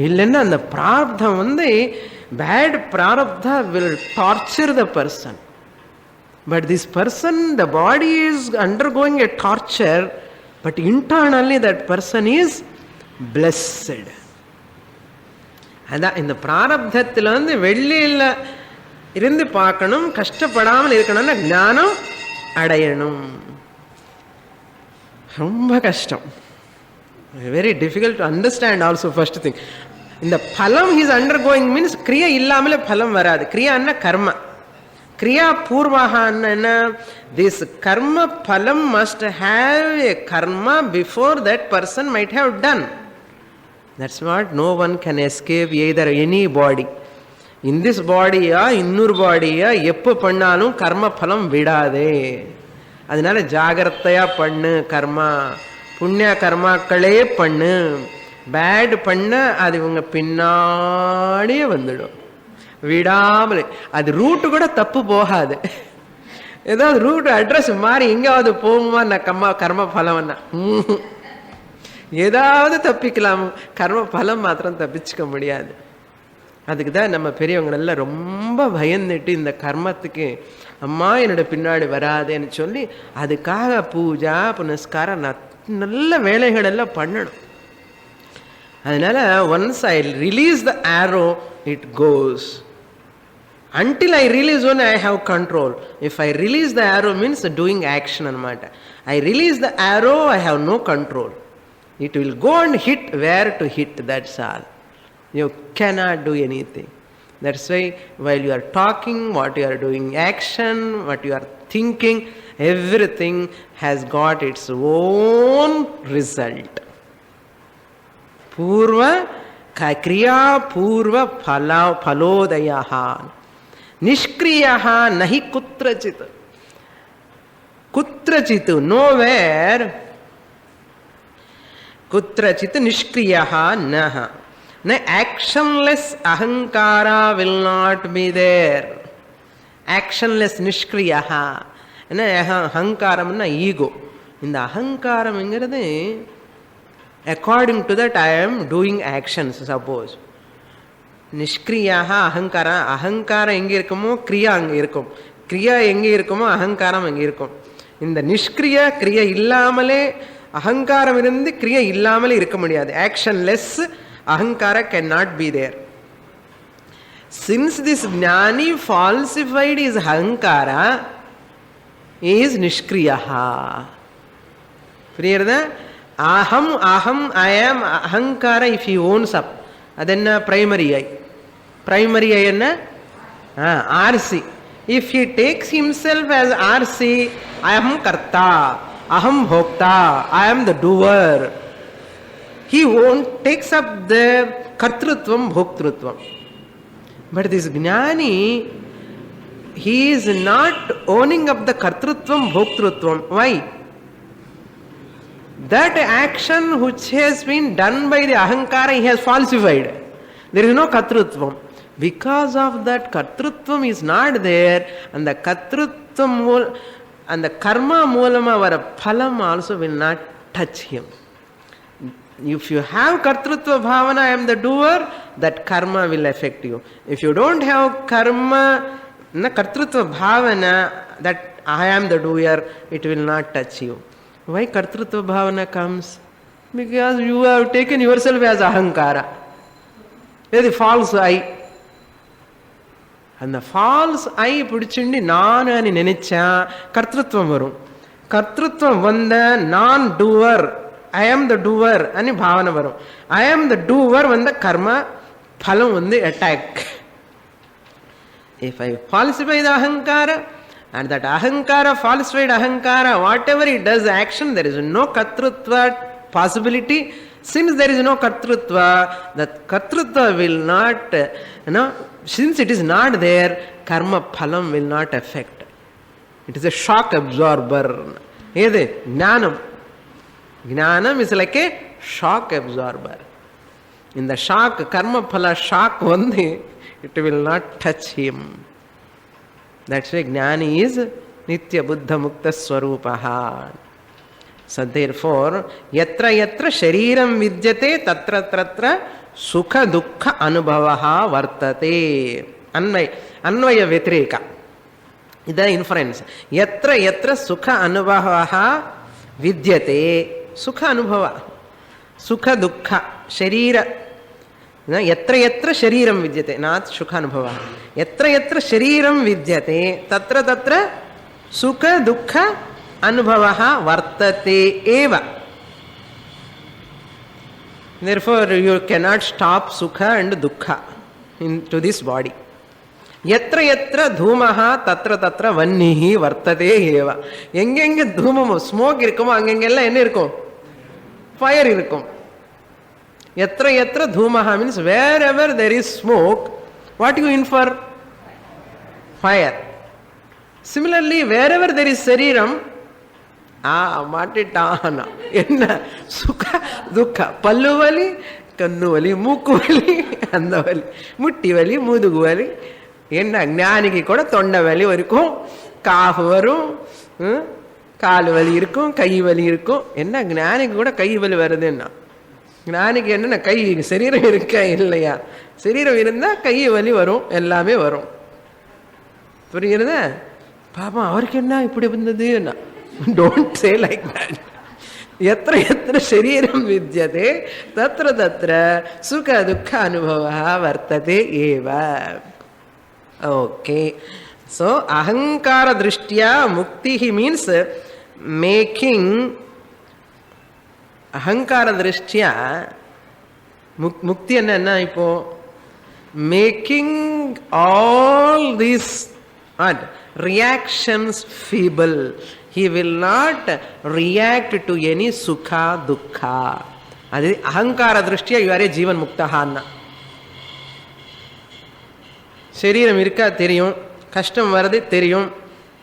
S1: இல்லைன்னா அந்த பிராரப்தம் வந்து bad prarabdha will torture the person. But this person, the body is undergoing a torture, but internally that person is blessed. அதான் இந்த பிராரப்தத்தில் வந்து வெளியில் இருந்து பார்க்கணும், கஷ்டப்படாமல் இருக்கணும்னா ஞானம் அடையணும். ரொம்ப கஷ்டம். Very difficult to understand also. First thing, இந்த பலம் he is undergoing means கிரியா இல்லாமலே பலம் வராது. கிரியான்னா கர்ம. கிரியா பூர்வகான்னா என்ன? This karma phalam must have a karma before that person might have done. That's what no one can escape either any body. In this body இன்னொரு பாடியா எப்போ பண்ணாலும் கர்ம பலம் விடாதே. அதனால ஜாகிரதையா பண்ணு கர்மா. புண்ணிய கர்மாக்களே பண்ணு. பேட் பண்ண அது இவங்க பின்னாடியே வந்துடும் விடாமல். அது ரூட்டு கூட தப்பு போகாது. ஏதாவது ரூட் அட்ரஸ் மாறி எங்காவது போகுமா கர்ம பலம்னா ஏதாவது தப்பிக்கலாம். கர்ம பலம் மாத்திரம் தப்பிச்சுக்க முடியாது. அதுக்கு தான் நம்ம பெரியவங்களெல்லாம் ரொம்ப பயந்துட்டு இந்த கர்மத்துக்கு அம்மா என்னோட பின்னாடி வராதேன்னு சொல்லி அதுக்காக பூஜா புனஸ்காரம் நல்ல வேலைகள் எல்லாம் பண்ணணும். அதனால once I release the arrow, it goes. Until I release one, I have control. If I release the arrow means doing action anamata. I release the arrow, I have no control. It will go and hit where to hit, that's all. You cannot do anything. That's why while you are talking, what you are doing action, what you are thinking, everything has got its own result. Purva kriya purva phalodayaha nishkriyaha nahi kutrachit nowhere kutrachit nishkriyaha naha na actionless ahankara will not be there. ஆக்ஷன்லெஸ் நிஷ்கிரியா. என்ன அகங்காரம்னா ego. இந்த அகங்காரம்ங்கிறது according to that I am doing actions. Suppose நிஷ்கிரியாக அகங்காரம், அகங்காரம் எங்கே இருக்குமோ கிரியா அங்கே இருக்கும், கிரியா எங்கே இருக்குமோ அகங்காரம் அங்கே இருக்கும். இந்த நிஷ்கிரியா கிரியா இல்லாமலே அகங்காரம் இருந்து கிரியா இல்லாமலே இருக்க முடியாது. ஆக்ஷன்லெஸ் அகங்கார can not be there. Since this jnani falsified his ahankara, he is nishkriyaha. Clear? Aham, I am ahankara if he owns up. Adenna primary I. Primary I enna? RC. If he takes himself as RC, I am karta, aham bhokta, I am the doer. He won't takes up the kartrutvam, bhoktrutvam. But this jnani, he is not owning up the kartrutvam, bhoktrutvam. Why? That action which has been done by the ahankara, he has falsified. There is no kartrutvam. Because of that, kartrutvam is not there, and the kartrutvam and the karma moolama vara phalam also will not touch him. If you have kartrutva bhavana, I am the doer, that karma will affect you. If you don't have karma, kartrutva bhavana, that I am the doer, it will not touch you. Why kartrutva bhavana comes? Because you have taken yourself as ahankara. That is false I. And the false I பிடிச்சுண்டு நான் நினைச்சா கர்த்தృత్వం வரும். கர்த்தృత్వం வந்த நான் doer, I am the doer ani bhavana varum. I am the doer when the karma phalam வந்து attack. If I falsify the ahankara, and that ahankara, falsified ahankara, whatever it does action, there is no kartrutva possibility. Since there is no kartrutva, that kartrutva will not, since it is not there, karma phalam will not affect. It is a shock absorber. Ede jnanam. Jnanam is like a shock absorber. In the shock, karma phala shock only, it will not touch him. That's why jnani is nitya buddha mukta swarupaha. So therefore, yatra yatra shariram vidyate tatra tatra sukha dukkha anubhavaha vartate. Anvaya vyatireka. Ida inference. Yatra yatra sukha anubhavaha vidyate. Sukha anubhava, sukha dukkha, sharira. Yatra yatra shariram vidyate, not sukha anubhava. Yatra yatra shariram vidyate, tatra tatra sukha dukkha anubhavaha vartate eva. Therefore, you cannot stop sukha and dukkha into this body. Yatra yatra dhumaha tatra tatra vannihi vartate eva. Engenge dhumamo, smoke irkumo, angengella enna irukum? Fire irukum. Yatra yatra dhumaha means wherever there is smoke, what you infer? Fire. Similarly, wherever there is shariram, matitana, enna sukha dukkha, pallu vali, kannu vali, mooku vali, anda vali, mutti vali, mudugu vali. என்ன ஞானிக்கு கூட தொண்டை வலி இருக்கும், காஃபு வரும், கால் வலி இருக்கும், கை வலி இருக்கும். என்ன ஞானிக்கு கூட கை வலி வருதுன்னா, ஞானிக்கு என்னென்ன கை சரீரம் இருக்கா இல்லையா? சரீரம் இருந்தால் கை வலி வரும், எல்லாமே வரும். புரியுறதா? பாப்பா அவருக்கு என்ன இப்படி வந்ததுன்னா, டோன்ட் சே லைக் தட். எத்திர எத்திர சரீரம் வித்யதே தத்திர தத்திர சுக துக்க அனுபவ வர்த்ததே ஏவ. Okay, so ahankara drishtya mukti means making ahankara drishtya mukti enna ipo making all these reactions feeble. He will not react to any sukha dukkha. Adi ahankara drishtya you are a jivan muktaha anna. சரீரம் இருக்கா தெரியும், கஷ்டம் வருது தெரியும்,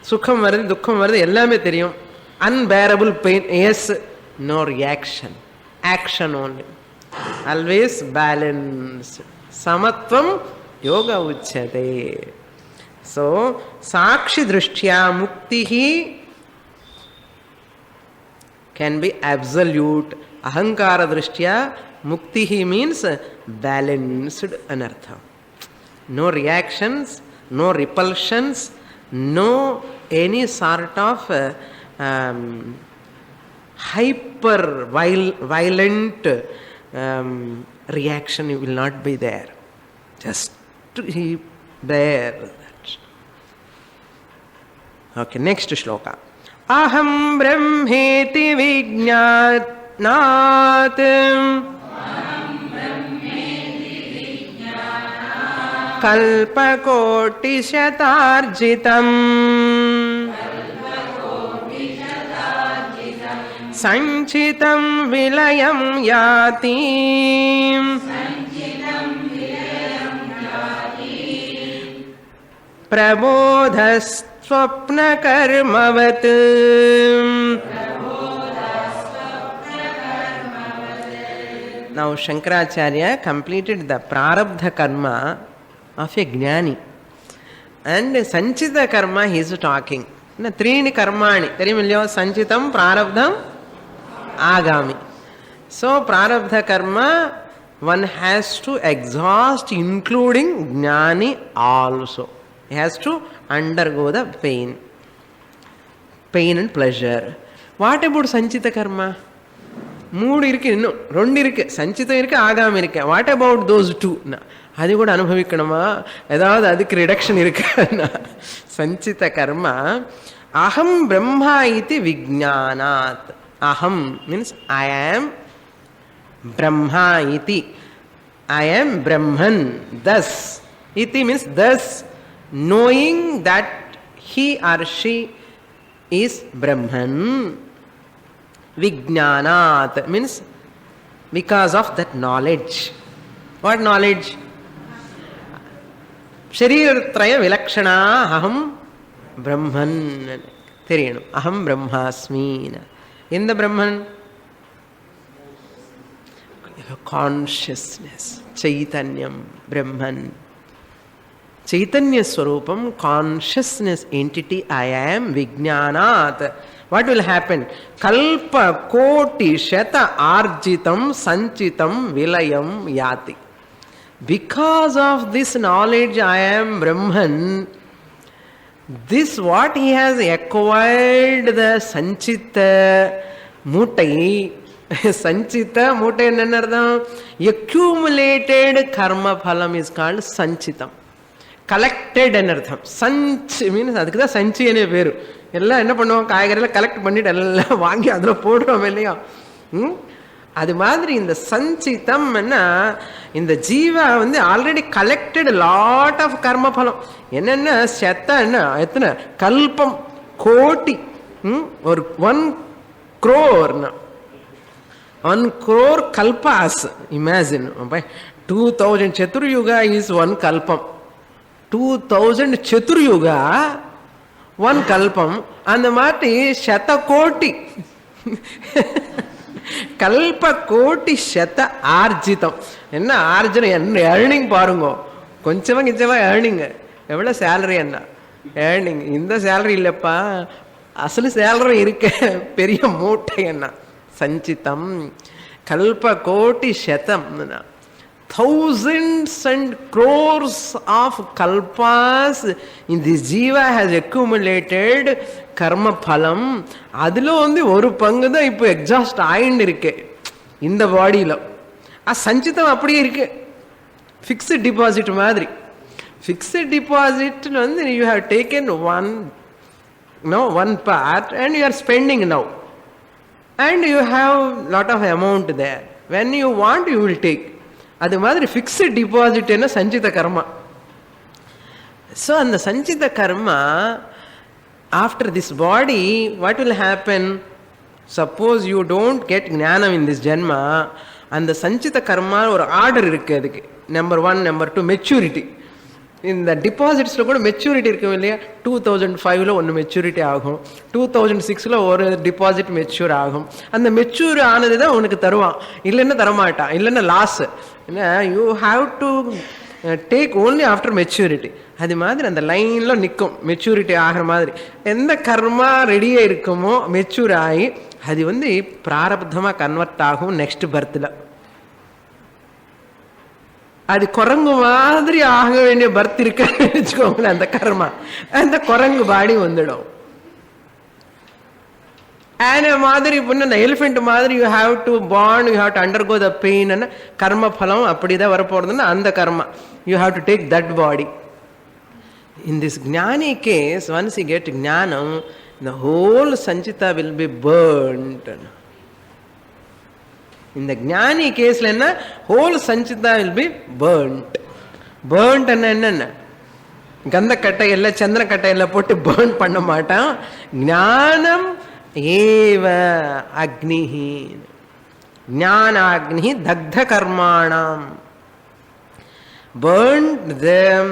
S1: சுகம் வருது துக்கம் வருது எல்லாமே தெரியும். Unbearable pain, yes, no reaction, action only. Always balance. சமத்துவம் யோக உச்சதே. So sakshi drishtya muktihi can be absolute. Ahankara drishtya muktihi means balanced anartha. No reactions, no repulsions, no any sort of hyper violent reaction will not be there. Just to bear that. Okay, next shloka. Aham brahmeti vijñānāt kalpakotishatarjitam sanchitam vilayam yati prabodhastvapna karmavat. Now Shankaracharya completed the prarabdha karma of a jnani, and sanchita karma he is talking. Trini karmani theriyumillo, sanchitam, prarabdham, agami. So prarabdha karma one has to exhaust, including jnani also. He has to undergo the pain and pleasure. What about sanchita karma? மூணு இருக்கு, இன்னும் ரெண்டு இருக்கு, சஞ்சிதம் இருக்கு, ஆகாம இருக்கு. What about those two? அது கூட அனுபவிக்கணுமா? ஏதாவது அதுக்கு ரிடக்ஷன் இருக்கு? சஞ்சித கர்மா அகம் பிரம்மா இது விஜ்ஞானாத். அகம் மீன்ஸ் ஐ ஆம் பிரம்மா இதி, ஐ ஆம் பிரம்மன். தஸ் இதி means thus, knowing that he or she is Brahman. Vijnānāt means because of that knowledge. What knowledge? Shariratraya vilakshana aham Brahman. Theriyanu. Aham Brahmasmi. In the Brahman, consciousness, Chaitanyam, Brahman. Chaitanya Swarupam, consciousness entity, I am Vijnānāt. What will happen? Kalpa koti shata arjitam sanchitam vilayam yati. Because of this knowledge, I am Brahman, this what he has acquired, the sanchita mutai. Sanchita mutai enna, accumulated karma phalam is called sanchitam. Collected anartham. Sanch means அதுக்கு தான் சஞ்சி என்ன பேரு. எல்லாம் என்ன பண்ணுவோம், காய்கறியெல்லாம் collect பண்ணிட்டு எல்லாம் வாங்கி அதில் போடுறோம் இல்லையா? அது மாதிரி இந்த சஞ்சிதம் என்ன, இந்த ஜீவா வந்து ஆல்ரெடி கலெக்டட் லாட் ஆஃப் கர்ம பலம். என்னென்ன செத்த என்ன எத்தனை கல்பம் கோட்டி, ஒரு 1 crore 1 crore kalpas. Imagine 2000 Chaturyuga is 1 kalpam. 2000 Chaturyuga 1 kalpam. அந்த மாதிரி சதகோட்டி கல்ப கோட்டி சத ஆர்ஜிதம். என்ன ஆர்ஜனம், என்ன ஏர்னிங் பாருங்க. கொஞ்சமா கிஞ்சமா ஏர்னிங். எவ்வளோ சேலரி என்ன ஏர்னிங்? இந்த சேலரி இல்லைப்பா, அசலு சேலரி இருக்க பெரிய மூட்டை என்ன சஞ்சிதம். கல்ப கோட்டி சதம், thousands and crores of kalpas in this jiva has accumulated karma phalam. அதுல வந்து ஒரு பங்கு தான் இப்போ எக்ஸாஸ்ட் ஆயின்னு இருக்கு இந்த பாடியில. சஞ்சிதம் அப்படியே இருக்கு, ஃபிக்ஸ்ட் டிபாசிட் மாதிரி. ஃபிக்ஸ்ட் டிபாசிட் வந்து you have taken one part and you are spending now, and you have lot of amount there. When you want you will take. அது மாதிரி ஃபிக்ஸ்ட் டிபாசிட் என்ன சஞ்சித கர்மா. ஸோ அந்த சஞ்சித karma after this body what will happen? Suppose you don't get ஞானம் in this ஜென்மா, அந்த சஞ்சித கர்மா ஒரு ஆர்டர் இருக்கு. அதுக்கு நம்பர் 1, நம்பர் 2 மெச்சூரிட்டி. இந்த டிபாசிட்ஸில் கூட மெச்சூரிட்டி இருக்கும் இல்லையா? 2005 ஒன்று மெச்சூரிட்டி ஆகும், 2006 ஒரு டிபாசிட் மெச்சூர் ஆகும். அந்த மெச்சூர் ஆனது தான் உனக்கு தருவான், இல்லைன்னா தரமாட்டான், இல்லைன்னா loss. You have to take only after maturity. அது மாதிரி அந்த லைனில் நிற்கும் மெச்சூரிட்டி ஆகிற மாதிரி. எந்த கர்மா ரெடியாக இருக்குமோ மெச்சூர் ஆகி அது பிராரப்தமாக கன்வெர்ட் ஆகும் நெக்ஸ்ட் பர்த்தில். அது குரங்கு மாதிரி ஆக வேண்டிய பர்த் இருக்குன்னு வச்சுக்கோங்களேன். அந்த கர்மா அந்த குரங்கு பாடி வந்துடும். ஆன மாதிரி இந்த எலிஃபென்ட் மாதிரி you have to born, you have to undergo the pain. கர்ம பலம் அப்படிதான் வரப்போறதுன்னா அந்த karma you have to take that body. In this ஞானி கேஸ், ஒன்ஸ் யூ கெட் ஞானம், the whole sanchita will be burnt. இந்த ஞானி கேஸ்ல என்ன, whole Sanchita will be burnt. burnt என்ன, கந்த கட்டையில சந்திர கட்டையில போட்டு burn பண்ண மாட்டான். ஞானம் ஏவ அக்னிஹி, ஞானாக்னி தக்த கர்மாணாம். burnt them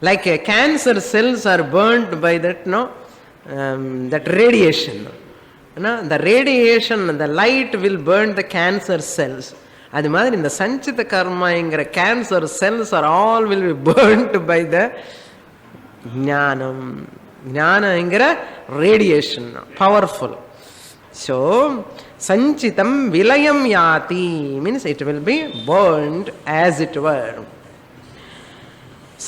S1: like a cancer cells are burnt by that that radiation. The radiation, the light will burn the cancer cells. அது மாதிரி இந்த சஞ்சித கர்மாங்கிற cancer cells are all will be burnt by the ஞானம். ஞானங்கிற ரேடியேஷன் பவர்ஃபுல். ஸோ சஞ்சிதம் விலயம் யாதி means it will be burnt as it were.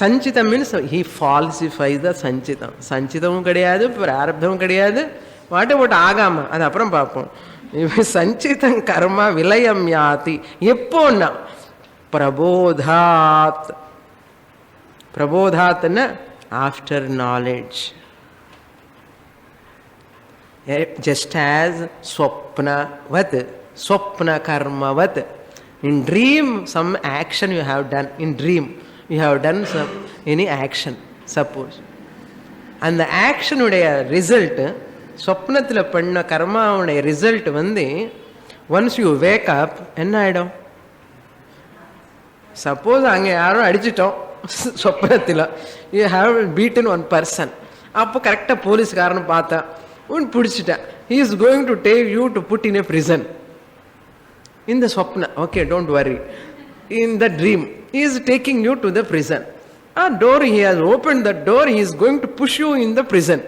S1: சஞ்சிதம் மீன்ஸ் he falsifies the சஞ்சிதம். சஞ்சிதமும் கிடையாது, பிராரப்தமும் கிடையாது. வாட்டை போட்டு ஆகாம அது அப்புறம் பார்ப்போம். சஞ்சிதம் கர்மா விலயம் யாதி எப்போன்னா பிரபோதாத். பிரபோதாத்னா after knowledge. just as swapnavat, swapna karmavat. In dream some action you have done. In dream you have done any action, suppose. and the action உடைய result, சொப்னத்தில் பண்ண கர்மாவுடைய result once you wake up என்ன ஆயிடும்? Suppose அங்கே யாரும் அடிச்சிட்டோம் சொப்னத்தில், you have beaten one person. அப்போ கரெக்டாக போலீஸ்காரன்னு பார்த்தா உன் பிடிச்சிட்டேன். He is going to take you to put in a prison. இந்த சொப்ன, okay don't worry. In the dream he is taking you to the prison. Door he has open the door, he is going to push you in the prison.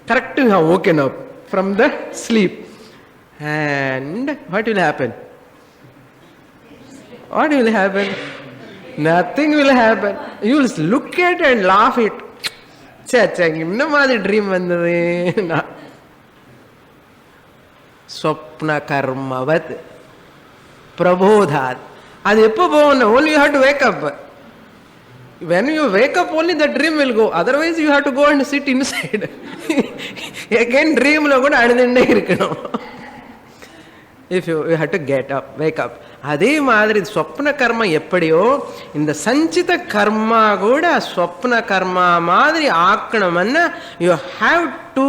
S1: Correct, you have woken up from the sleep. And what will happen? What will happen? Nothing will happen. You will look at it and laugh it. Chacha, inna maadhiri dream vandadhu. Swapna karmavat prabodhat. Adu eppo povona? Only you have to wake up. When you wake up, only the dream will go. Otherwise, you have to go and sit inside. Again, dream lo kuda adindane irukano. If you have to get up, wake up. அதே மாதிரி ஸ்வப்ன கர்மா எப்படியோ இந்த சஞ்சித கர்மா கூட ஸ்வப்ன கர்மா மாதிரி ஆக்கணும்னா you have to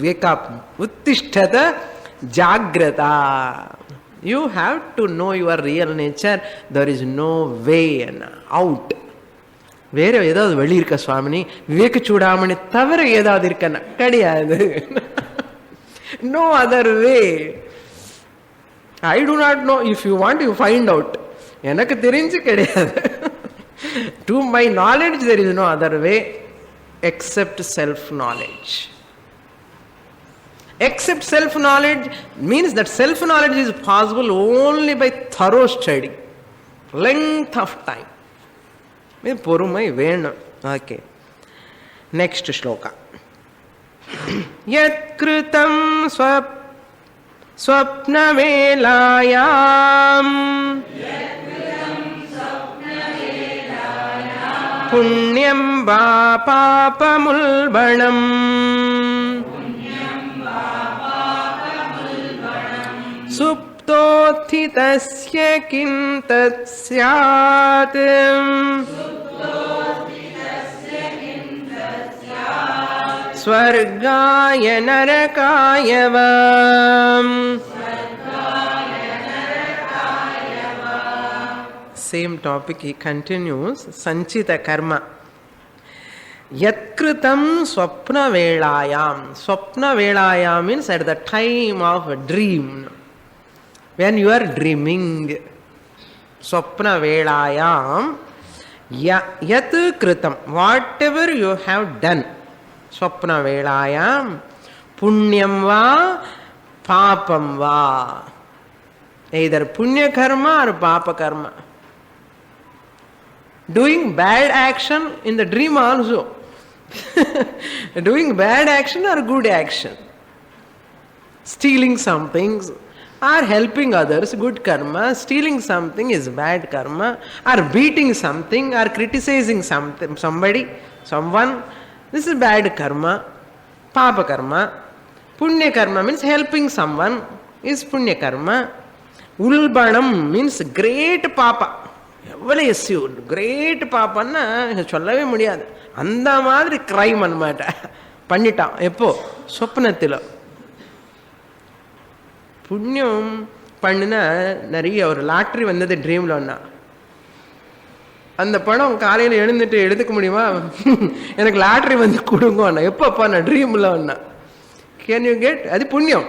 S1: wake up. உத்திஷ்டத ஜாக்ரதா. You have to know your real nature. There is no way out. வேற ஏதாவது வழி இருக்க சுவாமினி? விவேக சூடாமணி தவிர ஏதாவது இருக்கன்னா கிடையாது. No other way. I do not know. If you want you find out. எனக்கு தெரிஞ்சு கிடையாது. To my knowledge there is no other way except self knowledge. Except self-knowledge means that self-knowledge is possible only by thorough study, length of time. பொறுமை வேணும். Okay, next shloka. யத் கிருதம் ஸ்வப்னவேலாயாம் புண்ணியம் வா பாபமுல்பணம் சுப்தோத்திதஸ்ய கிம் தத் ஸ்யாத் ஸ்வர்காய நரகாய வா. Same topic he continues. Sanchita karma. Yatkritam swapna velayam. Swapna velayam means at the time of a dream. When you are dreaming. Swapna velayam Yat kritam, whatever you have done, swapna velayam, punyam va, papam va. Either punya karma or papa karma. Doing bad action in the dream also. Doing bad action or good action. Stealing something or helping others, good karma. Stealing something is bad karma. Or beating something or criticizing something, somebody, someone, this is bad karma. Papa karma. Punya karma means helping someone is punya karma. Ulbanam means great papa. எவ்வளோ எஸ்யூட் great பாப்பான்னா சொல்லவே முடியாது. அந்த மாதிரி crime பண்ண பண்ணிட்டான். எப்போ? சொப்னத்தில். புண்ணியம் பண்ணுனா நிறைய ஒரு லாட்ரி வந்தது ட்ரீமில் ஒன்றா. அந்த பணம் காலையில் எழுந்துட்டு எடுத்துக்க முடியுமா? எனக்கு லாட்ரி வந்து கொடுங்க அண்ணா. எப்பப்பா? நான் ட்ரீமில் ஒன்றா. Can you get? அது புண்ணியம்,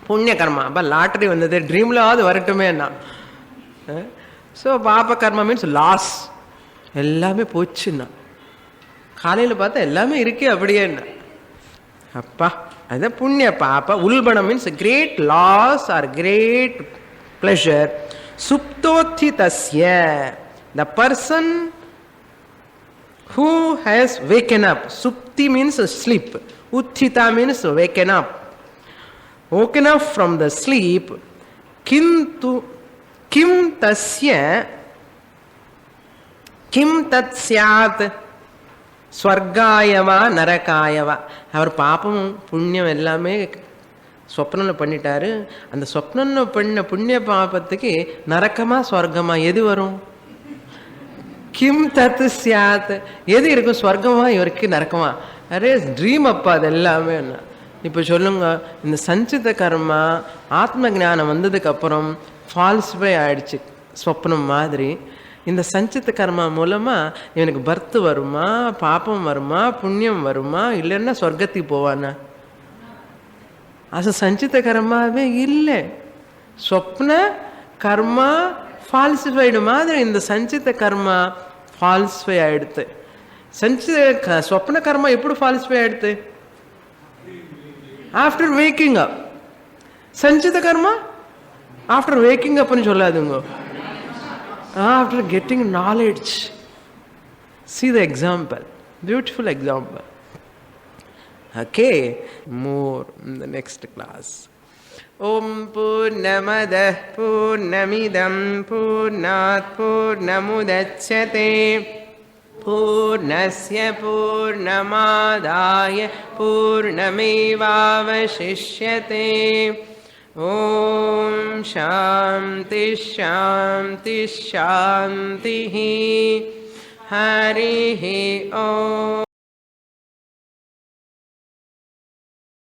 S1: புண்ணிய கர்மா. அப்போ லாட்ரி வந்தது ட்ரீம்லாவது வரட்டுமே அண்ணா. ஸோ பாப கர்மா மீன்ஸ் லாஸ். எல்லாமே போச்சுன்னா காலையில் பார்த்தா எல்லாமே இருக்கே அப்படியேன்னா அப்பா அதுதான் புண்ணிய பாப்பா. உல்பணம் means great loss or great pleasure. சுப்தோத்திதஸ்ய, the person who has waken up. Supti means sleep. Uthita means waken up. Woken up from the sleep. Kintu kim tasya kim tat syat ஸ்வர்காயவா நரகாயவா. அவர் பாப்பமும் புண்ணியம் எல்லாமே சொப்னில் பண்ணிட்டாரு. அந்த சொப்னில் பண்ண புண்ணிய பாபத்துக்கு நரக்கமா ஸ்வர்க்கமா எது வரும்? கிம் தத்து சியாத், எது இருக்கும்? ஸ்வர்க்கமா இவருக்கு நரக்கமா? அரே ட்ரீம் அப்பா அது எல்லாமே. இப்போ சொல்லுங்க, இந்த சஞ்சித கர்மா ஆத்ம ஞானம் வந்ததுக்கு அப்புறம் ஃபால்ஸ்ஃபை ஆயிடுச்சு சொப்னம் மாதிரி. இந்த சஞ்சித கர்மா மூலமா இவனுக்கு பர்த் வருமா, பாப்பம் வருமா, புண்ணியம் வருமா, இல்லைன்னா சொர்க்கத்துக்கு போவானா? அது சஞ்சித கர்மாவே இல்லை. சொப்ன கர்மா ஃபால்சிஃபைடு மாதிரி இந்த சஞ்சித கர்மா ஃபால்ஸ்ஃபை ஆயிடுத்து. சொப்ன கர்மா எப்படி ஃபால்ஸ்ஃபை ஆயிடுத்து? After waking up. சஞ்சித கர்மா ஆஃப்டர் வேக்கிங் அப்னு சொல்லாதுங்க, after getting knowledge. See the example, beautiful example. Okay, more in the next class. Om Purnamada Purnamidam Purnat Purnamudachyate Purnasya Purnamadaya Purnamevavashishyate. Om Shanti Shanti Shanti. Harihi Om.